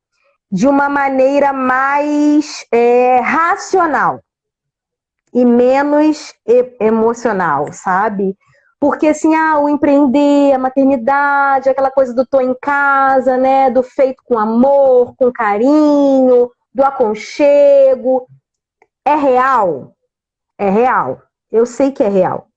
de uma maneira mais racional e menos emocional, sabe? Porque assim, o empreender, a maternidade, aquela coisa do tô em casa, né? Do feito com amor, com carinho, do aconchego. É real? É real. Eu sei que é real.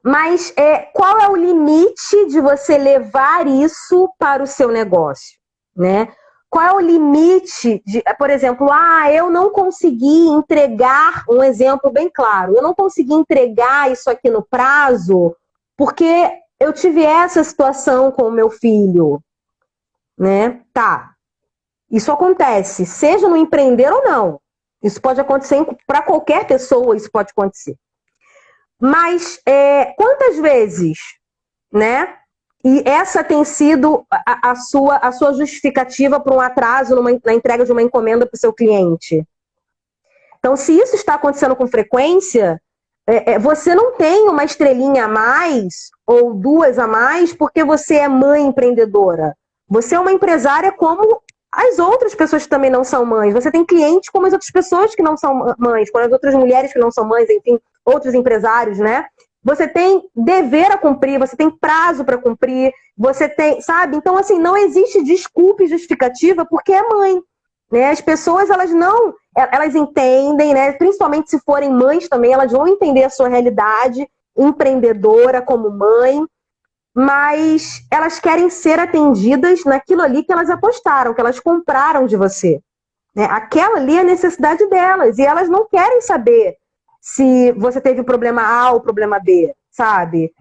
Mas qual é o limite de você levar isso para o seu negócio, né? Qual é o limite de, por exemplo, eu não consegui entregar, um exemplo bem claro, eu não consegui entregar isso aqui no prazo porque eu tive essa situação com o meu filho, né? Tá, isso acontece, seja no empreender ou não. Isso pode acontecer para qualquer pessoa, isso pode acontecer. Mas quantas vezes, né? E essa tem sido a sua justificativa para um atraso na entrega de uma encomenda para o seu cliente. Então, se isso está acontecendo com frequência, você não tem uma estrelinha a mais ou duas a mais porque você é mãe empreendedora. Você é uma empresária como as outras pessoas que também não são mães. Você tem clientes como as outras pessoas que não são mães, como as outras mulheres que não são mães, enfim, outros empresários, né? Você tem dever a cumprir, você tem prazo para cumprir, você tem, sabe? Então, assim, não existe desculpa e justificativa porque é mãe, né? As pessoas, elas não elas entendem, né? Principalmente se forem mães também, elas vão entender a sua realidade empreendedora como mãe, mas elas querem ser atendidas naquilo ali que elas apostaram, que elas compraram de você. Né? Aquela ali é a necessidade delas, e elas não querem saber se você teve o problema A ou o problema B, sabe?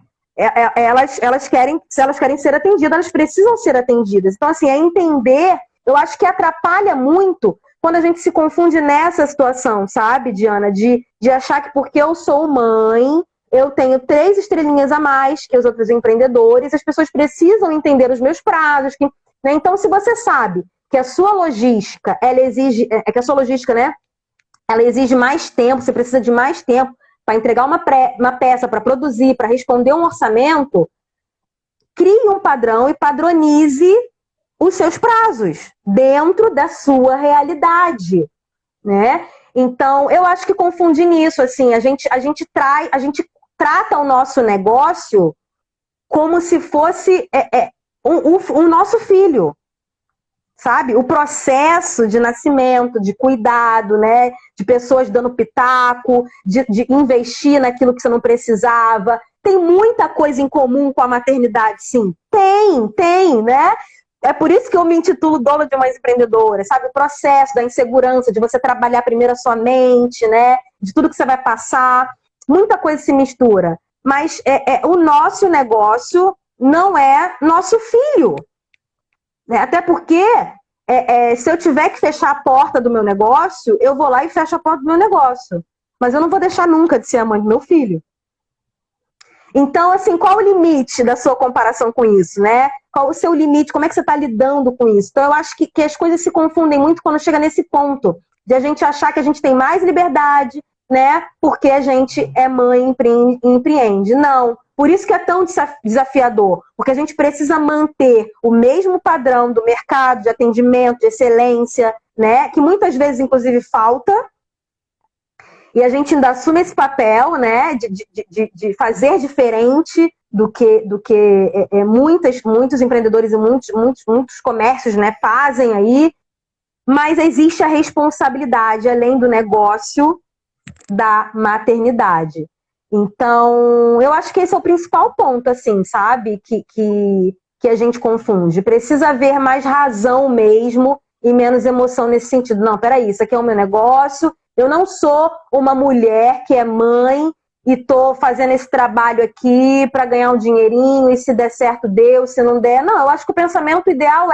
Elas querem, se elas querem ser atendidas, elas precisam ser atendidas. Então, assim, é entender, eu acho que atrapalha muito quando a gente se confunde nessa situação, sabe, Diana? De achar que porque eu sou mãe, eu tenho 3 estrelinhas a mais que os outros empreendedores, as pessoas precisam entender os meus prazos. Né? Então, se você sabe que a sua logística, ela exige, que a sua logística, né, ela exige mais tempo, você precisa de mais tempo para entregar uma peça, para produzir, para responder um orçamento, crie um padrão e padronize os seus prazos dentro da sua realidade, né? Então, eu acho que confundir nisso, assim, a gente trata o nosso negócio como se fosse o nosso filho, sabe? O processo de nascimento, de cuidado, né? De pessoas dando pitaco, de investir naquilo que você não precisava. Tem muita coisa em comum com a maternidade, sim. Tem, né? É por isso que eu me intitulo Dona de Mães Empreendedoras, sabe? O processo da insegurança, de você trabalhar primeiro a sua mente, né? De tudo que você vai passar. Muita coisa se mistura. Mas o nosso negócio não é nosso filho. Até porque, se eu tiver que fechar a porta do meu negócio, eu vou lá e fecho a porta do meu negócio. Mas eu não vou deixar nunca de ser a mãe do meu filho. Então, assim, qual o limite da sua comparação com isso, né? Qual o seu limite? Como é que você está lidando com isso? Então, eu acho que as coisas se confundem muito quando chega nesse ponto de a gente achar que a gente tem mais liberdade, né? Porque a gente é mãe e empreende. Não. Por isso que é tão desafiador. Porque a gente precisa manter o mesmo padrão do mercado, de atendimento, de excelência, né? Que muitas vezes, inclusive, falta. E a gente ainda assume esse papel, né, de fazer diferente do que muitos empreendedores e muitos comércios, né, fazem aí. Mas existe a responsabilidade, além do negócio, da maternidade. Então, eu acho que esse é o principal ponto, assim, sabe? Que a gente confunde. Precisa haver mais razão mesmo e menos emoção nesse sentido. Não, peraí, isso aqui é o meu negócio. Eu não sou uma mulher que é mãe e tô fazendo esse trabalho aqui para ganhar um dinheirinho e se der certo, deu, se não der. Não, eu acho que o pensamento ideal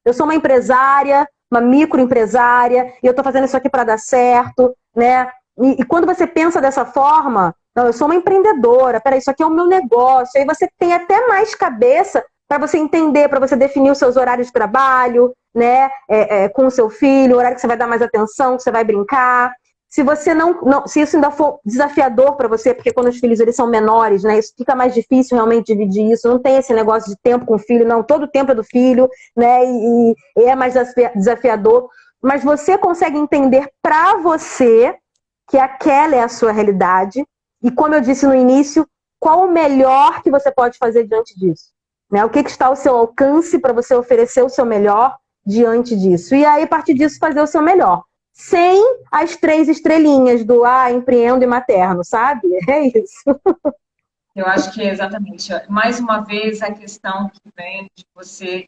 eu sou uma empresária, uma microempresária, e eu tô fazendo isso aqui para dar certo, né? E quando você pensa dessa forma, não, eu sou uma empreendedora, peraí, isso aqui é o meu negócio. Aí você tem até mais cabeça para você entender, para você definir os seus horários de trabalho, né? Com o seu filho, o horário que você vai dar mais atenção, que você vai brincar. Se você se isso ainda for desafiador para você, porque quando os filhos eles são menores, né, isso fica mais difícil realmente dividir isso. Não tem esse negócio de tempo com o filho, não. Todo o tempo é do filho, né? E é mais desafiador. Mas você consegue entender para você que aquela é a sua realidade. E como eu disse no início, qual o melhor que você pode fazer diante disso? Né? O que está ao seu alcance para você oferecer o seu melhor diante disso? E aí, a partir disso, fazer o seu melhor. Sem as 3 estrelinhas do empreendo e materno, sabe? É isso. Eu acho que é exatamente. Mais uma vez, a questão que vem de você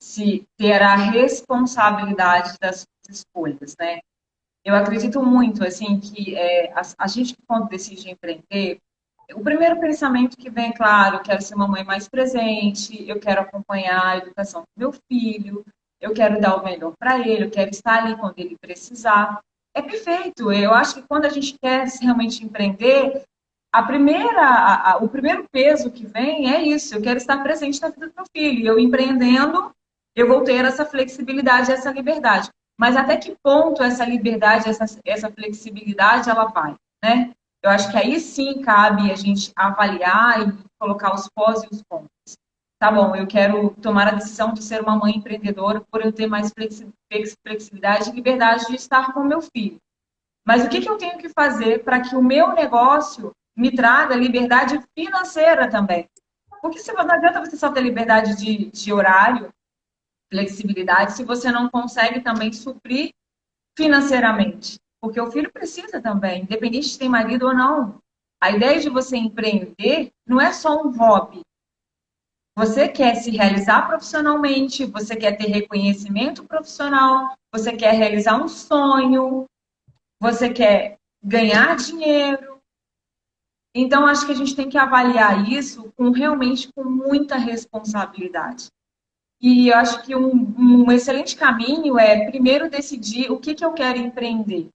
se ter a responsabilidade das suas escolhas, né? Eu acredito muito, assim, que a gente, quando decide empreender, o primeiro pensamento que vem, claro, eu quero ser uma mãe mais presente, eu quero acompanhar a educação do meu filho, eu quero dar o melhor para ele, eu quero estar ali quando ele precisar. É perfeito. Eu acho que quando a gente quer realmente empreender, o primeiro peso que vem é isso, eu quero estar presente na vida do meu filho. Eu empreendendo, eu vou ter essa flexibilidade, essa liberdade. Mas até que ponto essa liberdade, essa flexibilidade, ela vai, né? Eu acho que aí sim cabe a gente avaliar e colocar os pós e os contras. Tá bom, eu quero tomar a decisão de ser uma mãe empreendedora por eu ter mais flexibilidade e liberdade de estar com o meu filho. Mas o que eu tenho que fazer para que o meu negócio me traga liberdade financeira também? Porque não adianta você só ter liberdade de horário, flexibilidade, se você não consegue também suprir financeiramente. porque o filho precisa também, independente de ter marido ou não. A ideia de você empreender não é só um hobby. Você quer se realizar profissionalmente, você quer ter reconhecimento profissional, você quer realizar um sonho, você quer ganhar dinheiro. Então, acho que a gente tem que avaliar isso realmente com muita responsabilidade. E eu acho que um excelente caminho é, primeiro, decidir o que eu quero empreender.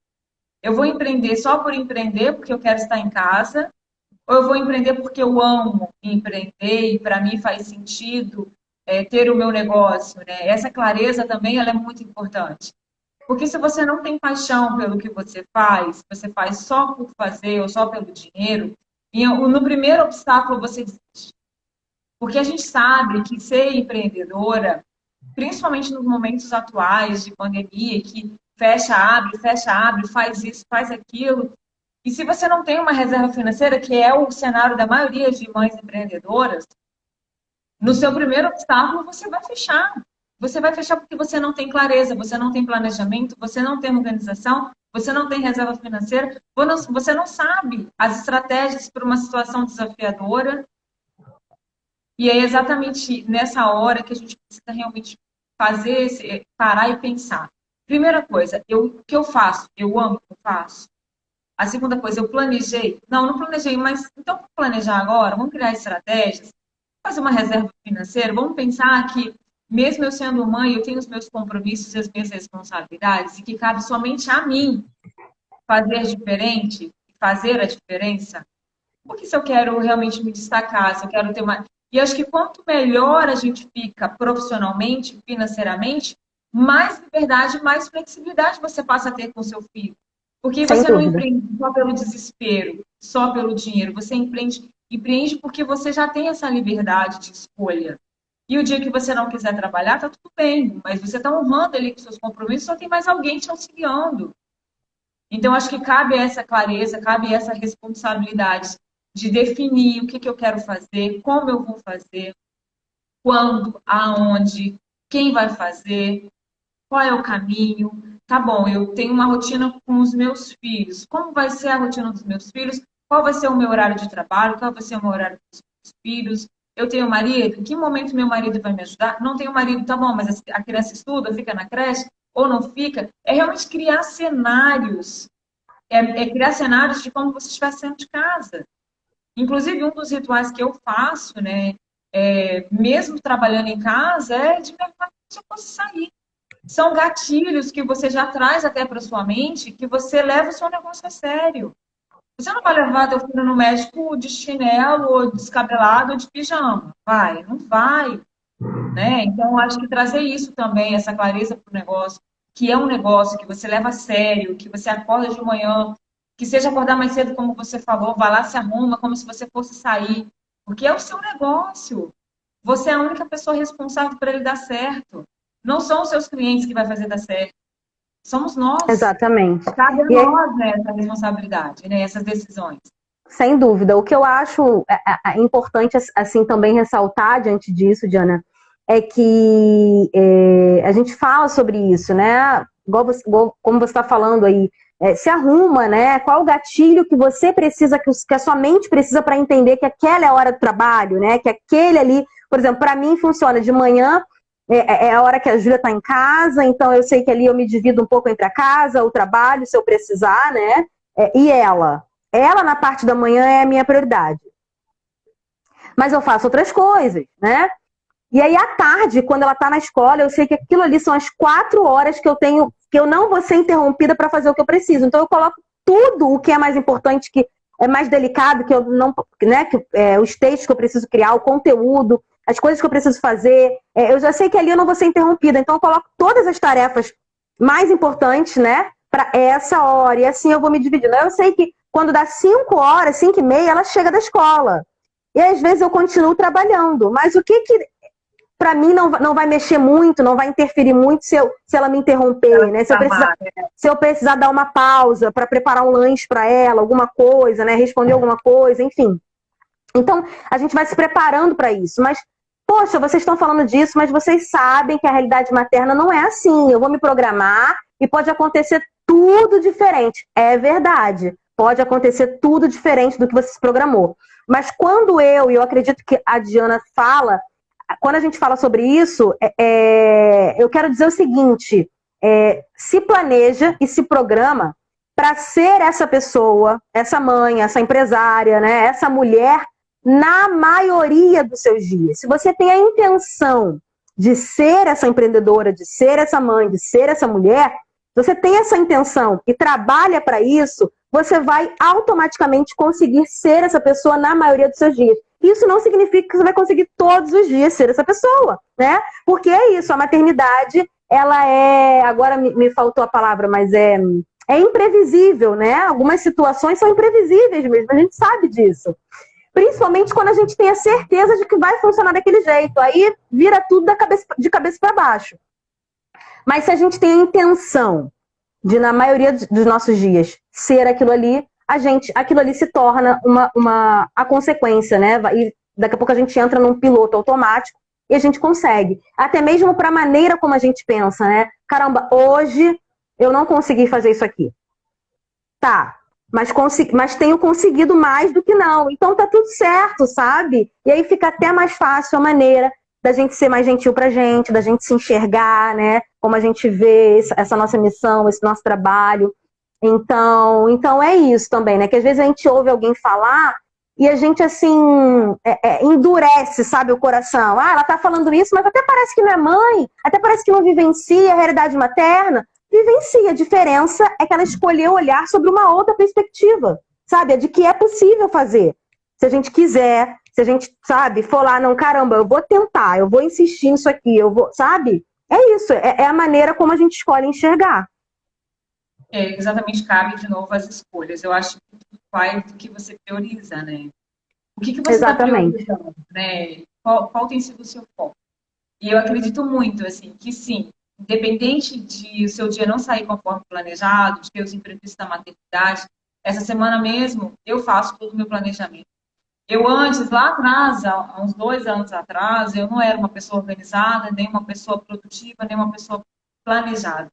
Eu vou empreender só por empreender, porque eu quero estar em casa, ou eu vou empreender porque eu amo empreender e para mim faz sentido ter o meu negócio, né? Essa clareza também ela é muito importante. Porque se você não tem paixão pelo que você faz só por fazer ou só pelo dinheiro, no primeiro obstáculo você desiste. Porque a gente sabe que ser empreendedora, principalmente nos momentos atuais de pandemia, que fecha, abre, faz isso, faz aquilo. E se você não tem uma reserva financeira, que é o cenário da maioria de mães empreendedoras, no seu primeiro obstáculo você vai fechar. Você vai fechar porque você não tem clareza, você não tem planejamento, você não tem organização, você não tem reserva financeira, você não sabe as estratégias para uma situação desafiadora. E é exatamente nessa hora que a gente precisa realmente parar e pensar. Primeira coisa, o que eu faço? Eu amo o que eu faço. A segunda coisa, eu planejei? Não planejei, mas então vamos planejar agora, vamos criar estratégias, fazer uma reserva financeira, vamos pensar que, mesmo eu sendo mãe, eu tenho os meus compromissos e as minhas responsabilidades, e que cabe somente a mim fazer diferente, fazer a diferença. Porque se eu quero realmente me destacar, se eu quero ter uma... E acho que quanto melhor a gente fica profissionalmente, financeiramente, mais liberdade, mais flexibilidade você passa a ter com o seu filho. Porque você não empreende só pelo desespero, só pelo dinheiro. Você empreende porque você já tem essa liberdade de escolha. E o dia que você não quiser trabalhar, tá tudo bem. Mas você está honrando ali com seus compromissos, só tem mais alguém te auxiliando. Então, acho que cabe essa clareza, cabe essa responsabilidade de definir o que eu quero fazer, como eu vou fazer, quando, aonde, quem vai fazer, qual é o caminho. Tá bom, eu tenho uma rotina com os meus filhos. Como vai ser a rotina dos meus filhos? Qual vai ser o meu horário de trabalho? Qual vai ser o meu horário dos meus filhos? Eu tenho marido? Em que momento meu marido vai me ajudar? Não tenho marido, tá bom, mas a criança estuda, fica na creche ou não fica? É realmente criar cenários. É criar cenários de como você estiver saindo de casa. Inclusive, um dos rituais que eu faço, né, mesmo trabalhando em casa, é de mercado se eu fosse sair. São gatilhos que você já traz até para sua mente, que você leva o seu negócio a sério. Você não vai levar teu filho no médico de chinelo, ou descabelado, ou de pijama. Não vai. Né? Então, acho que trazer isso também, essa clareza para o negócio, que é um negócio que você leva a sério, que você acorda de manhã, que seja acordar mais cedo, como você falou, vai lá, se arruma, como se você fosse sair. Porque é o seu negócio. Você é a única pessoa responsável para ele dar certo. Não são os seus clientes que vai fazer dar certo. Somos nós. Exatamente. Cabe a nós, né, essa responsabilidade, né, essas decisões. Sem dúvida. O que eu acho importante, assim, também ressaltar diante disso, Diana, é que a gente fala sobre isso, né? Como você está falando aí, se arruma, né? Qual o gatilho que você precisa, que a sua mente precisa para entender que aquela é a hora do trabalho, né? Que aquele ali, por exemplo, para mim funciona de manhã, é a hora que a Júlia está em casa, então eu sei que ali eu me divido um pouco entre a casa, o trabalho, se eu precisar, né? E ela na parte da manhã é a minha prioridade. Mas eu faço outras coisas, né? E aí à tarde, quando ela está na escola, eu sei que aquilo ali são as 4 horas que eu não vou ser interrompida para fazer o que eu preciso. Então eu coloco tudo o que é mais importante, que é mais delicado, que eu não, né? Os textos que eu preciso criar, o conteúdo, as coisas que eu preciso fazer. Eu já sei que ali eu não vou ser interrompida, então eu coloco todas as tarefas mais importantes, né? Para essa hora. E assim eu vou me dividindo. Eu sei que quando dá 5 horas, 5 e meia, ela chega da escola. E às vezes eu continuo trabalhando. Mas o que para mim não vai mexer muito, não vai interferir muito se ela me interromper, né? Se eu precisar dar uma pausa para preparar um lanche para ela, alguma coisa, né? Responder alguma coisa, enfim. Então, a gente vai se preparando para isso. Mas, poxa, vocês estão falando disso, mas vocês sabem que a realidade materna não é assim. Eu vou me programar e pode acontecer tudo diferente. É verdade. Pode acontecer tudo diferente do que você se programou. Mas quando eu acredito que a Diana fala, quando a gente fala sobre isso, eu quero dizer o seguinte, se planeja e se programa para ser essa pessoa, essa mãe, essa empresária, né, essa mulher, na maioria dos seus dias. Se você tem a intenção de ser essa empreendedora, de ser essa mãe, de ser essa mulher, se você tem essa intenção e trabalha para isso, você vai automaticamente conseguir ser essa pessoa na maioria dos seus dias. Isso não significa que você vai conseguir todos os dias ser essa pessoa, né? Porque é isso, a maternidade, ela agora me faltou a palavra, mas é imprevisível, né? Algumas situações são imprevisíveis mesmo, a gente sabe disso. Principalmente quando a gente tem a certeza de que vai funcionar daquele jeito. Aí vira tudo de cabeça para baixo. Mas se a gente tem a intenção de, na maioria dos nossos dias, ser aquilo ali, aquilo ali se torna a consequência, né? E daqui a pouco a gente entra num piloto automático e a gente consegue. Até mesmo para a maneira como a gente pensa, né? Caramba, hoje eu não consegui fazer isso aqui. Tá. Mas tenho conseguido mais do que não. Então tá tudo certo, sabe? E aí fica até mais fácil a maneira da gente ser mais gentil pra gente, da gente se enxergar, né? Como a gente vê essa nossa missão, esse nosso trabalho. Então é isso também, né? Que às vezes a gente ouve alguém falar e a gente, assim, endurece, sabe, o coração. Ah, ela tá falando isso, mas até parece que não é mãe, até parece que não vivencia a realidade materna. Vivencia. A diferença é que ela escolheu olhar sobre uma outra perspectiva, sabe? É de que é possível fazer. Se a gente quiser, se a gente, sabe, for lá, não, caramba, eu vou tentar, eu vou insistir nisso aqui, eu vou, sabe? É isso, é a maneira como a gente escolhe enxergar. Exatamente, cabe de novo as escolhas. Eu acho que tudo vai do que você prioriza, né? O que você está priorizando, né? Qual tem sido o seu foco? E eu acredito muito, assim, que sim, independente de o seu dia não sair conforme planejado, de ter os imprevistos da maternidade, essa semana mesmo eu faço todo o meu planejamento. Eu antes, lá atrás, há uns 2 anos atrás, eu não era uma pessoa organizada, nem uma pessoa produtiva, nem uma pessoa planejada.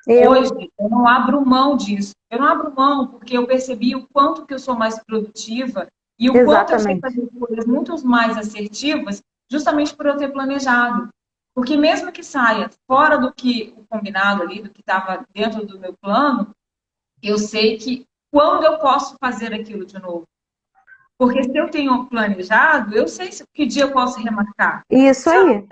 Hoje, eu não abro mão disso. Eu não abro mão porque eu percebi o quanto que eu sou mais produtiva e o quanto eu sei fazer coisas muito mais assertivas, justamente por eu ter planejado. Porque mesmo que saia fora do que o combinado ali, do que estava dentro do meu plano, eu sei que quando eu posso fazer aquilo de novo. Porque se eu tenho planejado, eu sei que dia eu posso remarcar. Isso aí.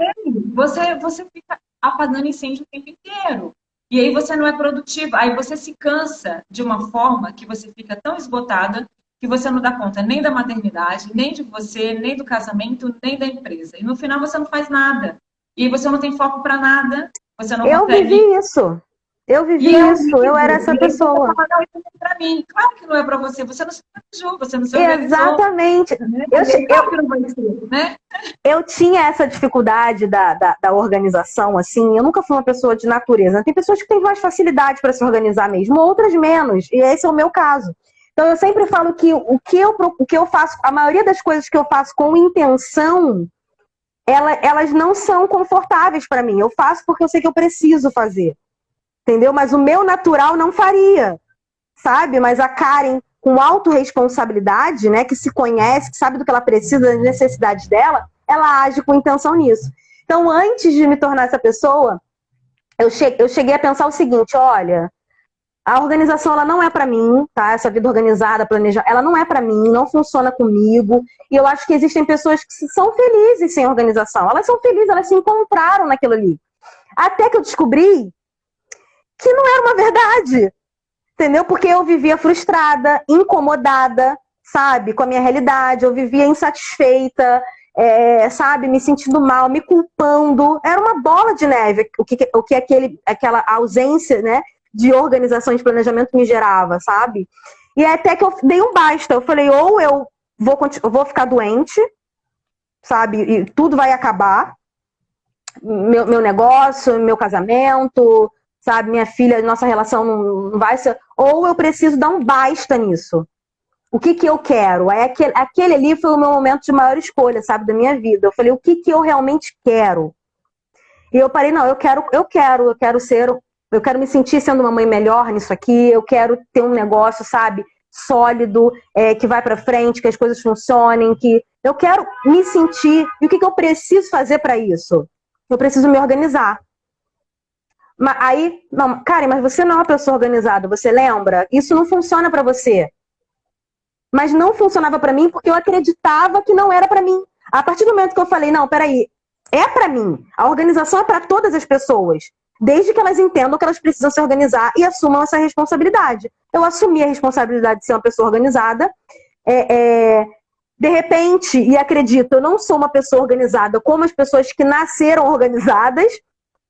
Você fica apagando incêndio o tempo inteiro. E aí você não é produtivo. Aí você se cansa de uma forma que você fica tão esgotada que você não dá conta nem da maternidade, nem de você, nem do casamento, nem da empresa. E no final você não faz nada. E você não tem foco para nada. Você não consegue... vivi isso. Eu era essa pessoa. Não, isso não é para mim. Claro que não é para você. Você não se planejou, você não se organizou. Exatamente. Eu tinha essa dificuldade da organização, assim. Eu nunca fui uma pessoa de natureza. Tem pessoas que têm mais facilidade para se organizar mesmo, outras menos. E esse é o meu caso. Então eu sempre falo que o que eu faço, a maioria das coisas que eu faço com intenção, elas não são confortáveis para mim. Eu faço porque eu sei que eu preciso fazer. Entendeu? Mas o meu natural não faria, sabe? Mas a Karen, com autorresponsabilidade, né, que se conhece, que sabe do que ela precisa, das necessidades dela, ela age com intenção nisso. Então, antes de me tornar essa pessoa, eu cheguei a pensar o seguinte, olha, a organização ela não é para mim, tá? Essa vida organizada, planejada, ela não é para mim, não funciona comigo. E eu acho que existem pessoas que são felizes sem organização. Elas são felizes, elas se encontraram naquilo ali. Até que eu descobri que não era uma verdade, entendeu? Porque eu vivia frustrada, incomodada, sabe? Com a minha realidade, eu vivia insatisfeita, sabe? Me sentindo mal, me culpando. Era uma bola de neve o que aquela ausência, né, de organização de planejamento me gerava, sabe? E até que eu dei um basta. Eu falei, ou eu vou ficar doente, sabe? E tudo vai acabar. Meu negócio, meu casamento... Sabe, minha filha, nossa relação não vai ser... Ou eu preciso dar um basta nisso. O que eu quero? Aquele ali foi o meu momento de maior escolha, sabe, da minha vida. Eu falei, o que eu realmente quero? E eu parei, não, eu quero ser Eu quero me sentir sendo uma mãe melhor nisso aqui, eu quero ter um negócio, sabe, sólido, que vai pra frente, que as coisas funcionem, que eu quero me sentir. E o que eu preciso fazer para isso? Eu preciso me organizar. Aí, não, Karen, mas você não é uma pessoa organizada, você lembra? Isso não funciona para você. Mas não funcionava para mim porque eu acreditava que não era para mim. A partir do momento que eu falei, não, peraí, é para mim. A organização é para todas as pessoas. Desde que elas entendam que elas precisam se organizar e assumam essa responsabilidade. Eu assumi a responsabilidade de ser uma pessoa organizada. De repente, e acredito, eu não sou uma pessoa organizada como as pessoas que nasceram organizadas,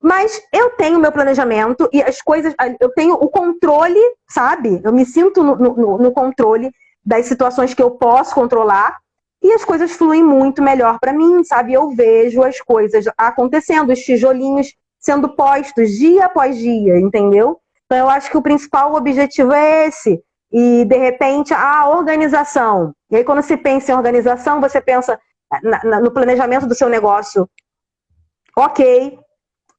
mas eu tenho meu planejamento e as coisas, eu tenho o controle, sabe? Eu me sinto no controle das situações que eu posso controlar e as coisas fluem muito melhor para mim, sabe? Eu vejo as coisas acontecendo, os tijolinhos sendo postos dia após dia, entendeu? Então eu acho que o principal objetivo é esse. E, de repente, a organização. E aí, quando se pensa em organização, você pensa no planejamento do seu negócio. Ok.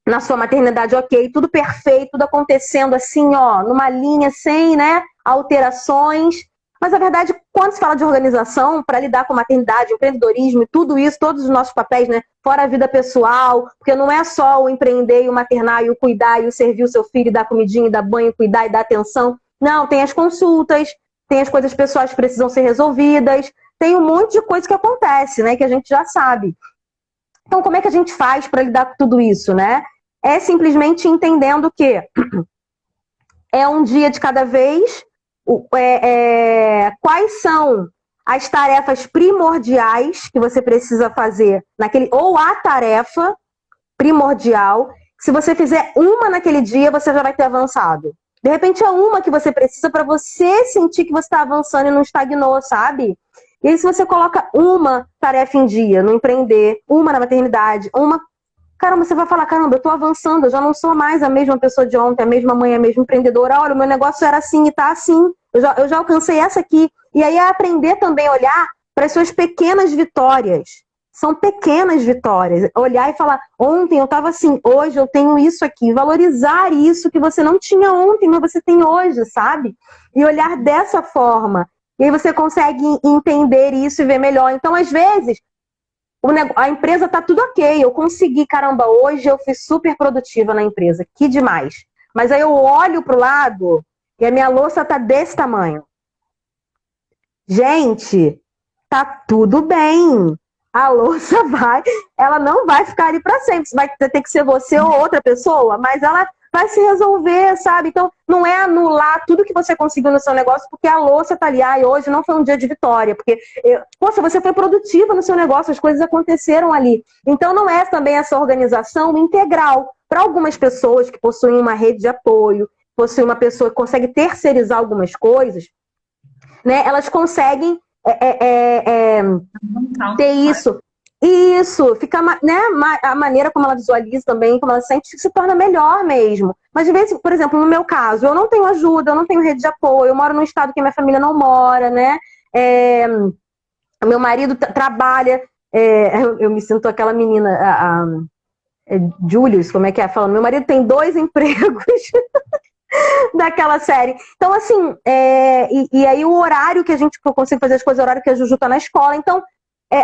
Na sua maternidade, ok. Tudo perfeito, tudo acontecendo assim, ó, numa linha sem, né, alterações. Mas, a verdade, quando se fala de organização, para lidar com maternidade, empreendedorismo e tudo isso, todos os nossos papéis, né, fora a vida pessoal, porque não é só o empreender e o maternar e o cuidar e o servir o seu filho, e dar comidinha, e dar banho, cuidar e dar atenção. Não, tem as consultas, tem as coisas pessoais que precisam ser resolvidas, tem um monte de coisa que acontece, né, que a gente já sabe. Então, como é que a gente faz para lidar com tudo isso, né? É simplesmente entendendo que é um dia de cada vez, quais são as tarefas primordiais que você precisa fazer ou a tarefa primordial. Se você fizer uma naquele dia, você já vai ter avançado. De repente é uma que você precisa para você sentir que você está avançando e não estagnou, sabe? E aí se você coloca uma tarefa em dia no empreender, uma na maternidade, caramba, você vai falar, caramba, eu tô avançando, eu já não sou mais a mesma pessoa de ontem, a mesma mãe, a mesma empreendedora. Olha, o meu negócio era assim e tá assim. Eu já alcancei essa aqui. E aí é aprender também a olhar para as suas pequenas vitórias. São pequenas vitórias. Olhar e falar, ontem eu estava assim, hoje eu tenho isso aqui. Valorizar isso que você não tinha ontem, mas você tem hoje, sabe? E olhar dessa forma. E aí você consegue entender isso e ver melhor. Então, às vezes, a empresa tá tudo ok. Eu consegui, caramba, hoje eu fui super produtiva na empresa. Que demais. Mas aí eu olho pro lado e a minha louça tá desse tamanho. Gente, tá tudo bem. A louça ela não vai ficar ali para sempre. Vai ter que ser você ou outra pessoa, mas ela vai se resolver, sabe? Então, não é anular tudo que você conseguiu no seu negócio, porque a louça tá ali, e hoje não foi um dia de vitória, porque, poxa, você foi produtiva no seu negócio, as coisas aconteceram ali. Então, não é também essa organização integral. Para algumas pessoas que possuem uma rede de apoio, possuem uma pessoa que consegue terceirizar algumas coisas, né? Elas conseguem ter isso. Isso, fica, né, a maneira como ela visualiza também, como ela sente, se torna melhor mesmo. Mas, de vez, por exemplo, no meu caso, eu não tenho ajuda, eu não tenho rede de apoio, eu moro num estado que minha família não mora, né? Meu marido trabalha, eu me sinto aquela menina, Julius, como é que é? Falando, meu marido tem 2 empregos. Daquela série. Então, assim, e aí o horário que eu consigo fazer as coisas, é o horário que a Juju tá na escola. Então,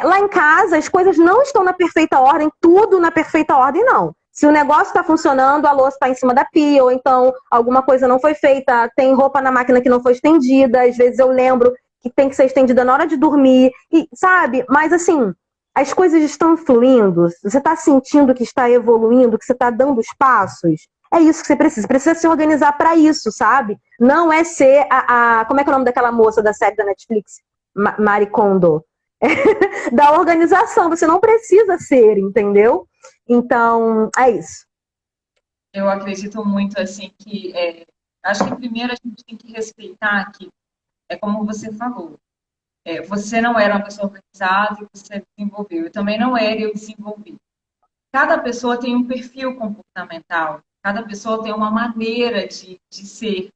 lá em casa, as coisas não estão na perfeita ordem, tudo na perfeita ordem, não. Se o negócio está funcionando, a louça está em cima da pia, ou então alguma coisa não foi feita, tem roupa na máquina que não foi estendida, às vezes eu lembro que tem que ser estendida na hora de dormir, e, sabe? Mas, assim, as coisas estão fluindo, você está sentindo que está evoluindo, que você está dando os passos. É isso que você precisa se organizar para isso, sabe? Não é ser como é que é o nome daquela moça da série da Netflix? Marie Kondo. Da organização, você não precisa ser, entendeu? Então, é isso. Eu acredito muito, assim, que acho que primeiro a gente tem que respeitar que, como você falou, você não era uma pessoa organizada e você desenvolveu. Eu também não era e eu desenvolvi. Cada pessoa tem um perfil comportamental. Cada pessoa tem uma maneira de ser,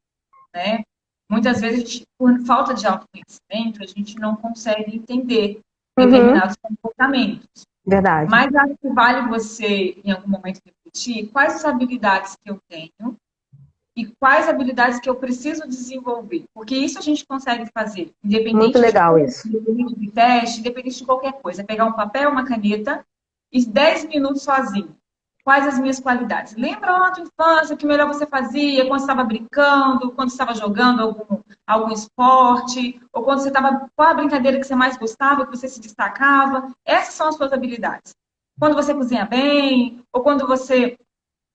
né? Muitas vezes, por falta de autoconhecimento, a gente não consegue entender determinados comportamentos. Verdade. Mas acho que vale você, em algum momento, refletir quais as habilidades que eu tenho e quais habilidades que eu preciso desenvolver. Porque isso a gente consegue fazer, Muito independente legal isso. independente de teste, independente de qualquer coisa. É pegar um papel, uma caneta e 10 minutos sozinho. Quais as minhas qualidades? Lembra lá da tua infância, o que melhor você fazia, quando você estava brincando, quando você estava jogando algum esporte, ou quando você estava, qual a brincadeira que você mais gostava, que você se destacava? Essas são as suas habilidades. Quando você cozinha bem, ou quando você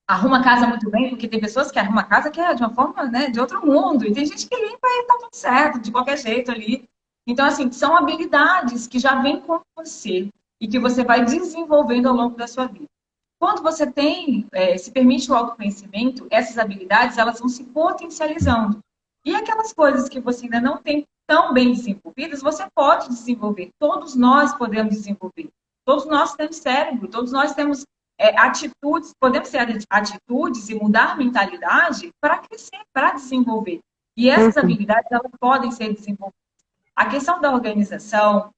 arruma a casa muito bem, porque tem pessoas que arrumam a casa que é de uma forma, né, de outro mundo, e tem gente que limpa e tá tudo certo, de qualquer jeito ali. Então, assim, são habilidades que já vêm com você e que você vai desenvolvendo ao longo da sua vida. Quando você se permite o autoconhecimento, essas habilidades, elas vão se potencializando. E aquelas coisas que você ainda não tem tão bem desenvolvidas, você pode desenvolver. Todos nós podemos desenvolver. Todos nós temos cérebro, todos nós temos atitudes, podemos ter atitudes e mudar a mentalidade para crescer, para desenvolver. E essas habilidades, elas podem ser desenvolvidas. A questão da organização,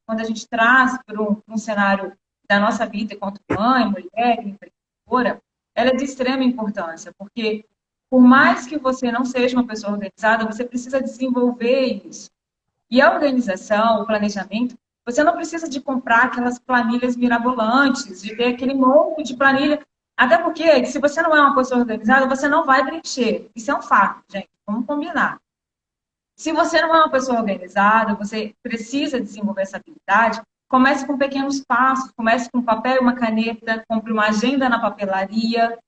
quando a gente traz para um cenário da nossa vida enquanto mãe, mulher, empreendedora, ela é de extrema importância, porque por mais que você não seja uma pessoa organizada, você precisa desenvolver isso. E a organização, o planejamento, você não precisa de comprar aquelas planilhas mirabolantes, de ter aquele monte de planilha. Até porque, se você não é uma pessoa organizada, você não vai preencher. Isso é um fato, gente. Vamos combinar. Se você não é uma pessoa organizada, você precisa desenvolver essa habilidade, comece com pequenos passos. Comece com um papel e uma caneta, compre uma agenda na papelaria,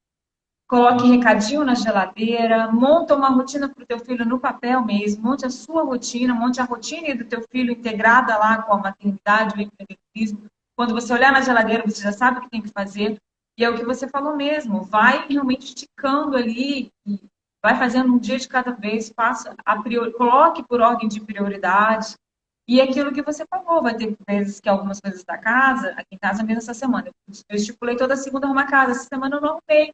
coloque recadinho na geladeira, monta uma rotina para o teu filho no papel mesmo, monte a sua rotina, monte a rotina do teu filho integrada lá com a maternidade, o empreendedorismo. Quando você olhar na geladeira, você já sabe o que tem que fazer. E é o que você falou mesmo, vai realmente esticando ali, vai fazendo um dia de cada vez, coloque por ordem de prioridade. E aquilo que você falou, vai ter vezes que algumas coisas da casa, aqui em casa mesmo essa semana, eu estipulei toda segunda arrumar casa, essa semana eu não arrumei,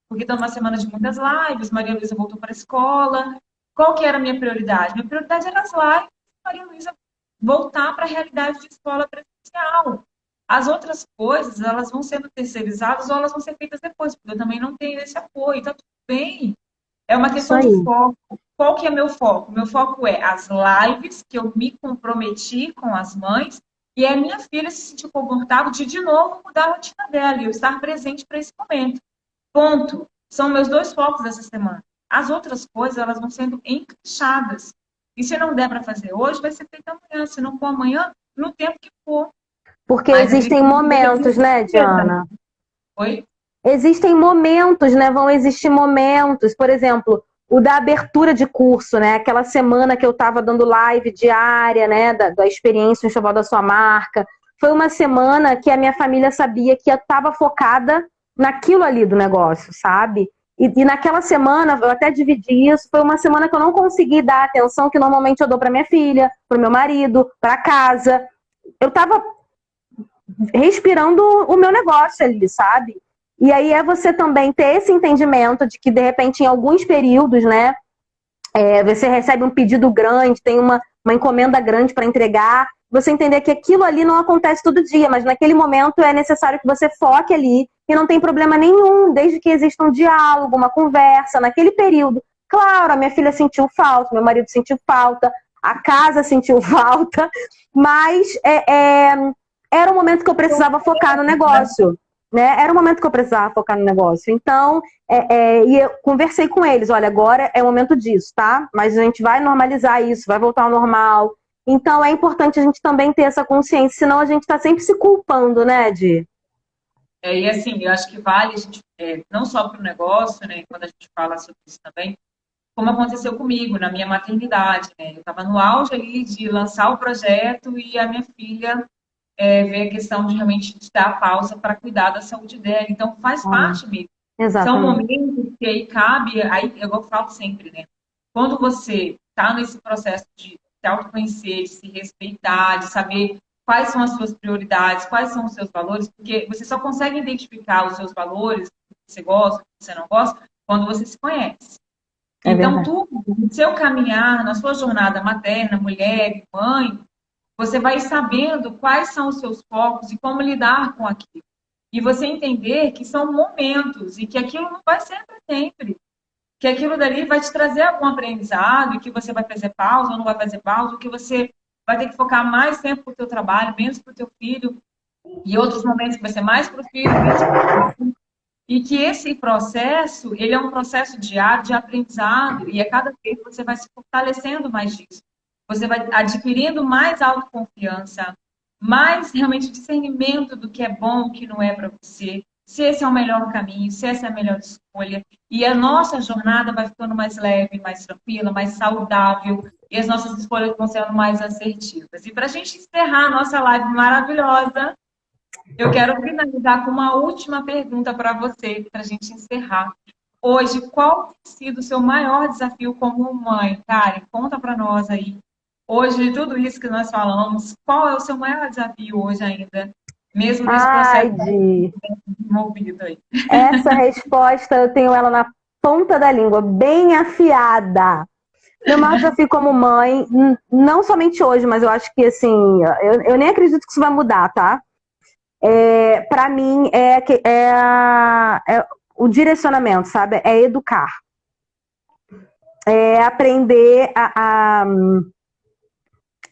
porque está uma semana de muitas lives, Maria Luísa voltou para a escola. Qual que era a minha prioridade? Minha prioridade era as lives, Maria Luísa voltar para a realidade de escola presencial. As outras coisas, elas vão sendo terceirizadas ou elas vão ser feitas depois, porque eu também não tenho esse apoio, está tudo bem. É uma questão de foco. Qual que é meu foco? Meu foco é as lives que eu me comprometi com as mães e a minha filha se sentir confortável de novo, mudar a rotina dela e eu estar presente para esse momento. Ponto. São meus dois focos dessa semana. As outras coisas, elas vão sendo encaixadas. E se não der para fazer hoje, vai ser feito amanhã. Se não for amanhã, no tempo que for. Porque existem momentos, né, Diana? Oi? Existem momentos, né? Vão existir momentos. Por exemplo, o da abertura de curso, né? Aquela semana que eu estava dando live diária, né? Da experiência Enxoval da Sua Marca. Foi uma semana que a minha família sabia que eu estava focada naquilo ali do negócio, sabe? E naquela semana, eu até dividi isso, foi uma semana que eu não consegui dar a atenção que normalmente eu dou para minha filha, para o meu marido, para casa. Eu estava respirando o meu negócio ali, sabe? E aí é você também ter esse entendimento de que, de repente, em alguns períodos, né, você recebe um pedido grande, tem uma encomenda grande para entregar, você entender que aquilo ali não acontece todo dia, mas naquele momento é necessário que você foque ali e não tem problema nenhum, desde que exista um diálogo, uma conversa, naquele período. Claro, a minha filha sentiu falta, meu marido sentiu falta, a casa sentiu falta, mas era o momento que eu precisava focar no negócio. Né? Era o momento que eu precisava focar no negócio. Então, e eu conversei com eles, olha, agora é o momento disso, tá? Mas a gente vai normalizar isso, vai voltar ao normal. Então, é importante a gente também ter essa consciência, senão a gente está sempre se culpando, né, Di? E assim, eu acho que vale a gente, não só para o negócio, né, quando a gente fala sobre isso também, como aconteceu comigo na minha maternidade, né? Eu estava no auge ali de lançar o projeto e a minha filha ver a questão de realmente dar a pausa para cuidar da saúde dela. Então, faz parte mesmo. São momentos que aí cabe, aí eu falo sempre, né? Quando você está nesse processo de se autoconhecer, de se respeitar, de saber quais são as suas prioridades, quais são os seus valores, porque você só consegue identificar os seus valores, o que você gosta, o que você não gosta, quando você se conhece. Então, tudo, no seu caminhar, na sua jornada materna, mulher, mãe, você vai sabendo quais são os seus focos e como lidar com aquilo. E você entender que são momentos e que aquilo não vai ser para sempre. que aquilo dali vai te trazer algum aprendizado e que você vai fazer pausa ou não vai fazer pausa, ou que você vai ter que focar mais tempo para o teu trabalho, menos para o teu filho, e outros momentos que vai ser mais para o filho, menos para o filho. E que esse processo, ele é um processo diário de aprendizado, e a cada vez você vai se fortalecendo mais disso. Você vai adquirindo mais autoconfiança, mais realmente discernimento do que é bom, o que não é para você, se esse é o melhor caminho, se essa é a melhor escolha. E a nossa jornada vai ficando mais leve, mais tranquila, mais saudável, e as nossas escolhas vão sendo mais assertivas. E para a gente encerrar a nossa live maravilhosa, eu quero finalizar com uma última pergunta para você, para a gente encerrar. Hoje, qual tem sido o seu maior desafio como mãe? Karen, conta para nós aí. Hoje, de tudo isso que nós falamos, qual é o seu maior desafio hoje ainda? Mesmo nesse Ai, processo Di, envolvido aí. essa resposta eu tenho ela na ponta da língua, bem afiada. Meu maior desafio como mãe, não somente hoje, mas eu acho que assim, eu nem acredito que isso vai mudar, tá? Para mim é o direcionamento, sabe? É educar. É aprender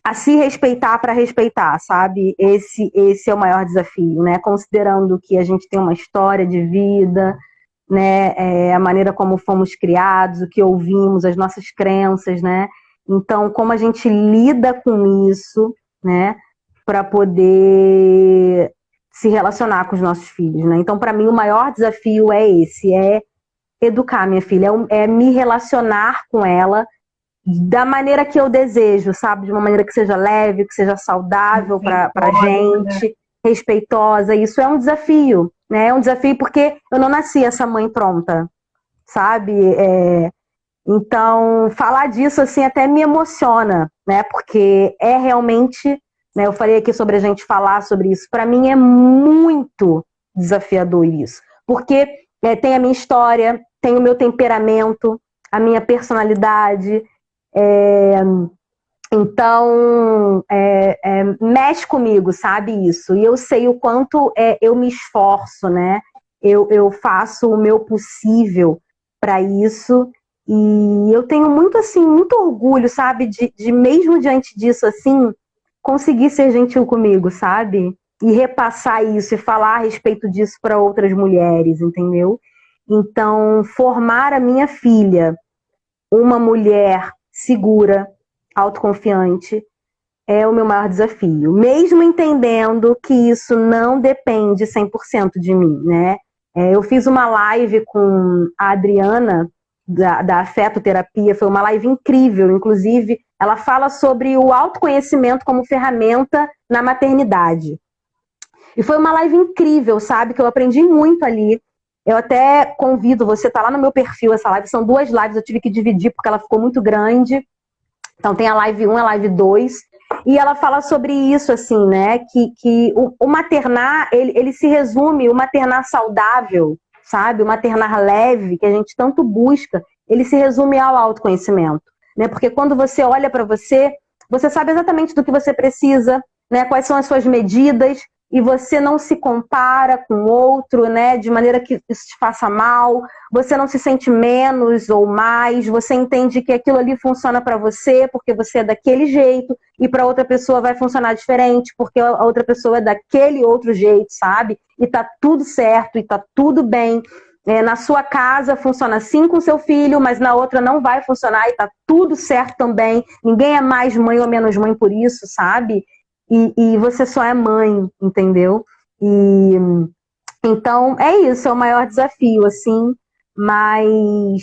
a se respeitar para respeitar, sabe? Esse é o maior desafio, né? Considerando que a gente tem uma história de vida, né? A maneira como fomos criados, o que ouvimos, as nossas crenças, né? Então, como a gente lida com isso, né? Para poder se relacionar com os nossos filhos, né? Então, para mim, o maior desafio é esse, é educar minha filha, é me relacionar com ela da maneira que eu desejo, sabe? De uma maneira que seja leve, que seja saudável para a gente, respeitosa. Isso é um desafio, né? É um desafio porque eu não nasci essa mãe pronta, sabe? Então, falar disso, assim, até me emociona, né? Porque é realmente, né? Eu falei aqui sobre a gente falar sobre isso. Para mim é muito desafiador isso. Porque tem a minha história, tem o meu temperamento, a minha personalidade. Então, mexe comigo, sabe isso? E eu sei o quanto eu me esforço, né? Eu faço o meu possível para isso. E eu tenho muito, assim, muito orgulho, sabe? De mesmo diante disso, assim, conseguir ser gentil comigo, sabe? E repassar isso e falar a respeito disso para outras mulheres, entendeu? Então, formar a minha filha uma mulher segura, autoconfiante, é o meu maior desafio. Mesmo entendendo que isso não depende 100% de mim, né? Eu fiz uma live com a Adriana, da Afetoterapia, foi uma live incrível, inclusive, ela fala sobre o autoconhecimento como ferramenta na maternidade. E foi uma live incrível, sabe? Que eu aprendi muito ali. Eu até convido você, tá lá no meu perfil essa live, são 2 lives, eu tive que dividir porque ela ficou muito grande. Então tem a live 1 e a live 2. E ela fala sobre isso, assim, né? Que o maternar, ele se resume, o maternar saudável, sabe? O maternar leve, que a gente tanto busca, ele se resume ao autoconhecimento, né? Porque quando você olha para você, você sabe exatamente do que você precisa, né? Quais são as suas medidas, e você não se compara com o outro, né? De maneira que isso te faça mal, você não se sente menos ou mais, você entende que aquilo ali funciona para você, porque você é daquele jeito, e para outra pessoa vai funcionar diferente, porque a outra pessoa é daquele outro jeito, sabe? E tá tudo certo, e tá tudo bem. Na sua casa funciona assim com seu filho, mas na outra não vai funcionar, e tá tudo certo também. Ninguém é mais mãe ou menos mãe por isso, sabe? E você só é mãe, entendeu? Então, é isso, é o maior desafio, assim, mas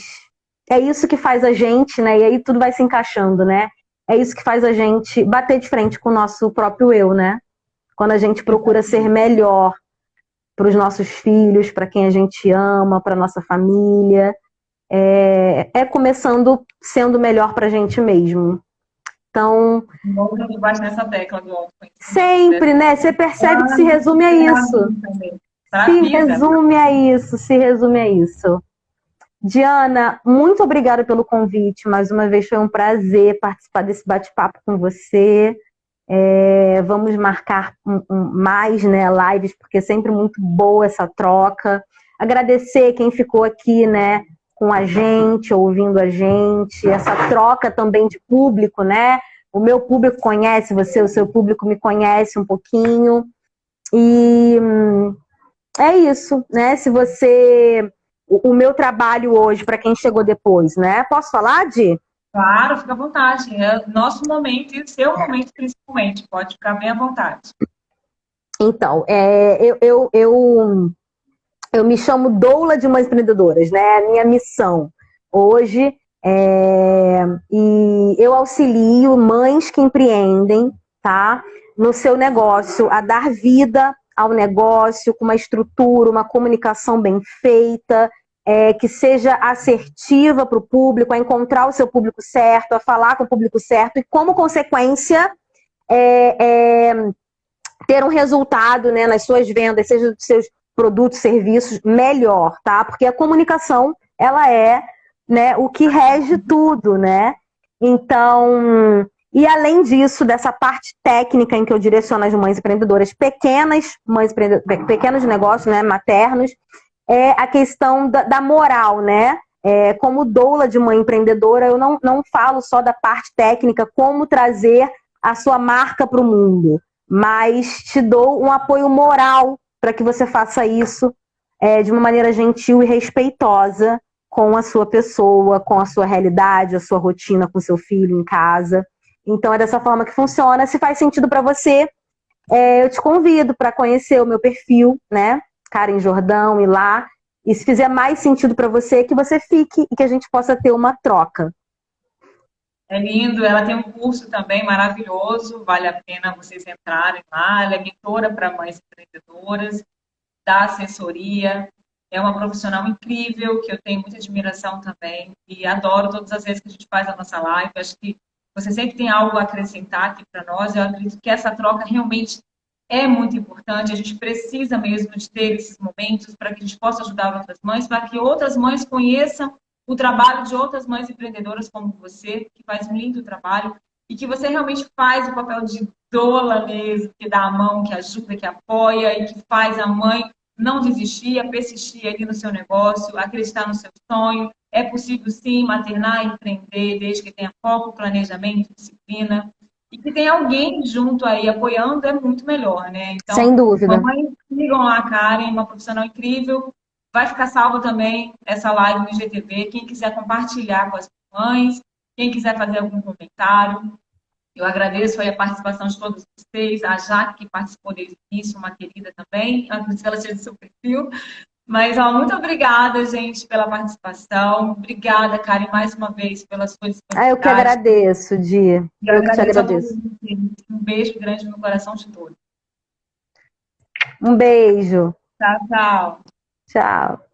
é isso que faz a gente, né? E aí tudo vai se encaixando, né? É isso que faz a gente bater de frente com o nosso próprio eu, né? Quando a gente procura ser melhor para os nossos filhos, para quem a gente ama, para nossa família, começando sendo melhor para a gente mesmo. Então, bate nessa tecla do autoconhecimento. Sempre, né? Você percebe que se resume a isso. Se resume a isso. Diana, muito obrigada pelo convite. Mais uma vez foi um prazer participar desse bate-papo com você. Vamos marcar mais, né, lives, porque é sempre muito boa essa troca. Agradecer quem ficou aqui, né, com a gente, ouvindo a gente, essa troca também de público, né? O meu público conhece você, o seu público me conhece um pouquinho. E é isso, né? Se você... O meu trabalho hoje, para quem chegou depois, né? Posso falar, Di? Claro, fica à vontade. É nosso momento e o seu momento principalmente. Pode ficar bem à vontade. Então, eu me chamo doula de mães empreendedoras, né? A minha missão hoje e eu auxilio mães que empreendem, tá? No seu negócio, a dar vida ao negócio com uma estrutura, uma comunicação bem feita, que seja assertiva para o público, a encontrar o seu público certo, a falar com o público certo e, como consequência, ter um resultado, né, nas suas vendas, seja dos seus produtos, serviços, melhor, tá? Porque a comunicação, ela é, né, o que rege tudo, né? Então, e além disso, dessa parte técnica em que eu direciono as mães empreendedoras, pequenos negócios, né, maternos, é a questão da moral, né? Como doula de mãe empreendedora, eu não falo só da parte técnica, como trazer a sua marca para o mundo, mas te dou um apoio moral para que você faça isso de uma maneira gentil e respeitosa com a sua pessoa, com a sua realidade, a sua rotina com seu filho em casa. Então é dessa forma que funciona. Se faz sentido para você, eu te convido para conhecer o meu perfil, né? Karen Jordão, ir lá. E se fizer mais sentido para você, que você fique e que a gente possa ter uma troca. É lindo, ela tem um curso também maravilhoso, vale a pena vocês entrarem lá. Ela é mentora para mães empreendedoras, dá assessoria, é uma profissional incrível, que eu tenho muita admiração também, e adoro todas as vezes que a gente faz a nossa live. Acho que você sempre tem algo a acrescentar aqui para nós. Eu acredito que essa troca realmente é muito importante. A gente precisa mesmo de ter esses momentos para que a gente possa ajudar outras mães, para que outras mães conheçam o trabalho de outras mães empreendedoras como você, que faz um lindo trabalho, e que você realmente faz o papel de doula mesmo, que dá a mão, que ajuda, que apoia, e que faz a mãe não desistir, a persistir ali no seu negócio, acreditar no seu sonho. É possível, sim, maternar e empreender, desde que tenha foco, planejamento, disciplina. E que tem alguém junto aí apoiando é muito melhor, né? Então, sem dúvida. mamãe, sigam lá a Karen, uma profissional incrível. Vai ficar salva também essa live no IGTV. Quem quiser compartilhar com as mães, quem quiser fazer algum comentário. Eu agradeço aí a participação de todos vocês, a Jaque, que participou desde o início, uma querida também, acredito que ela seja do seu perfil. Mas, muito obrigada, gente, pela participação. Obrigada, Karen, mais uma vez, pela sua disponibilidade. Eu que agradeço, Di. Eu que te agradeço. Um beijo grande no coração de todos. Um beijo. Tchau, tchau. Tchau.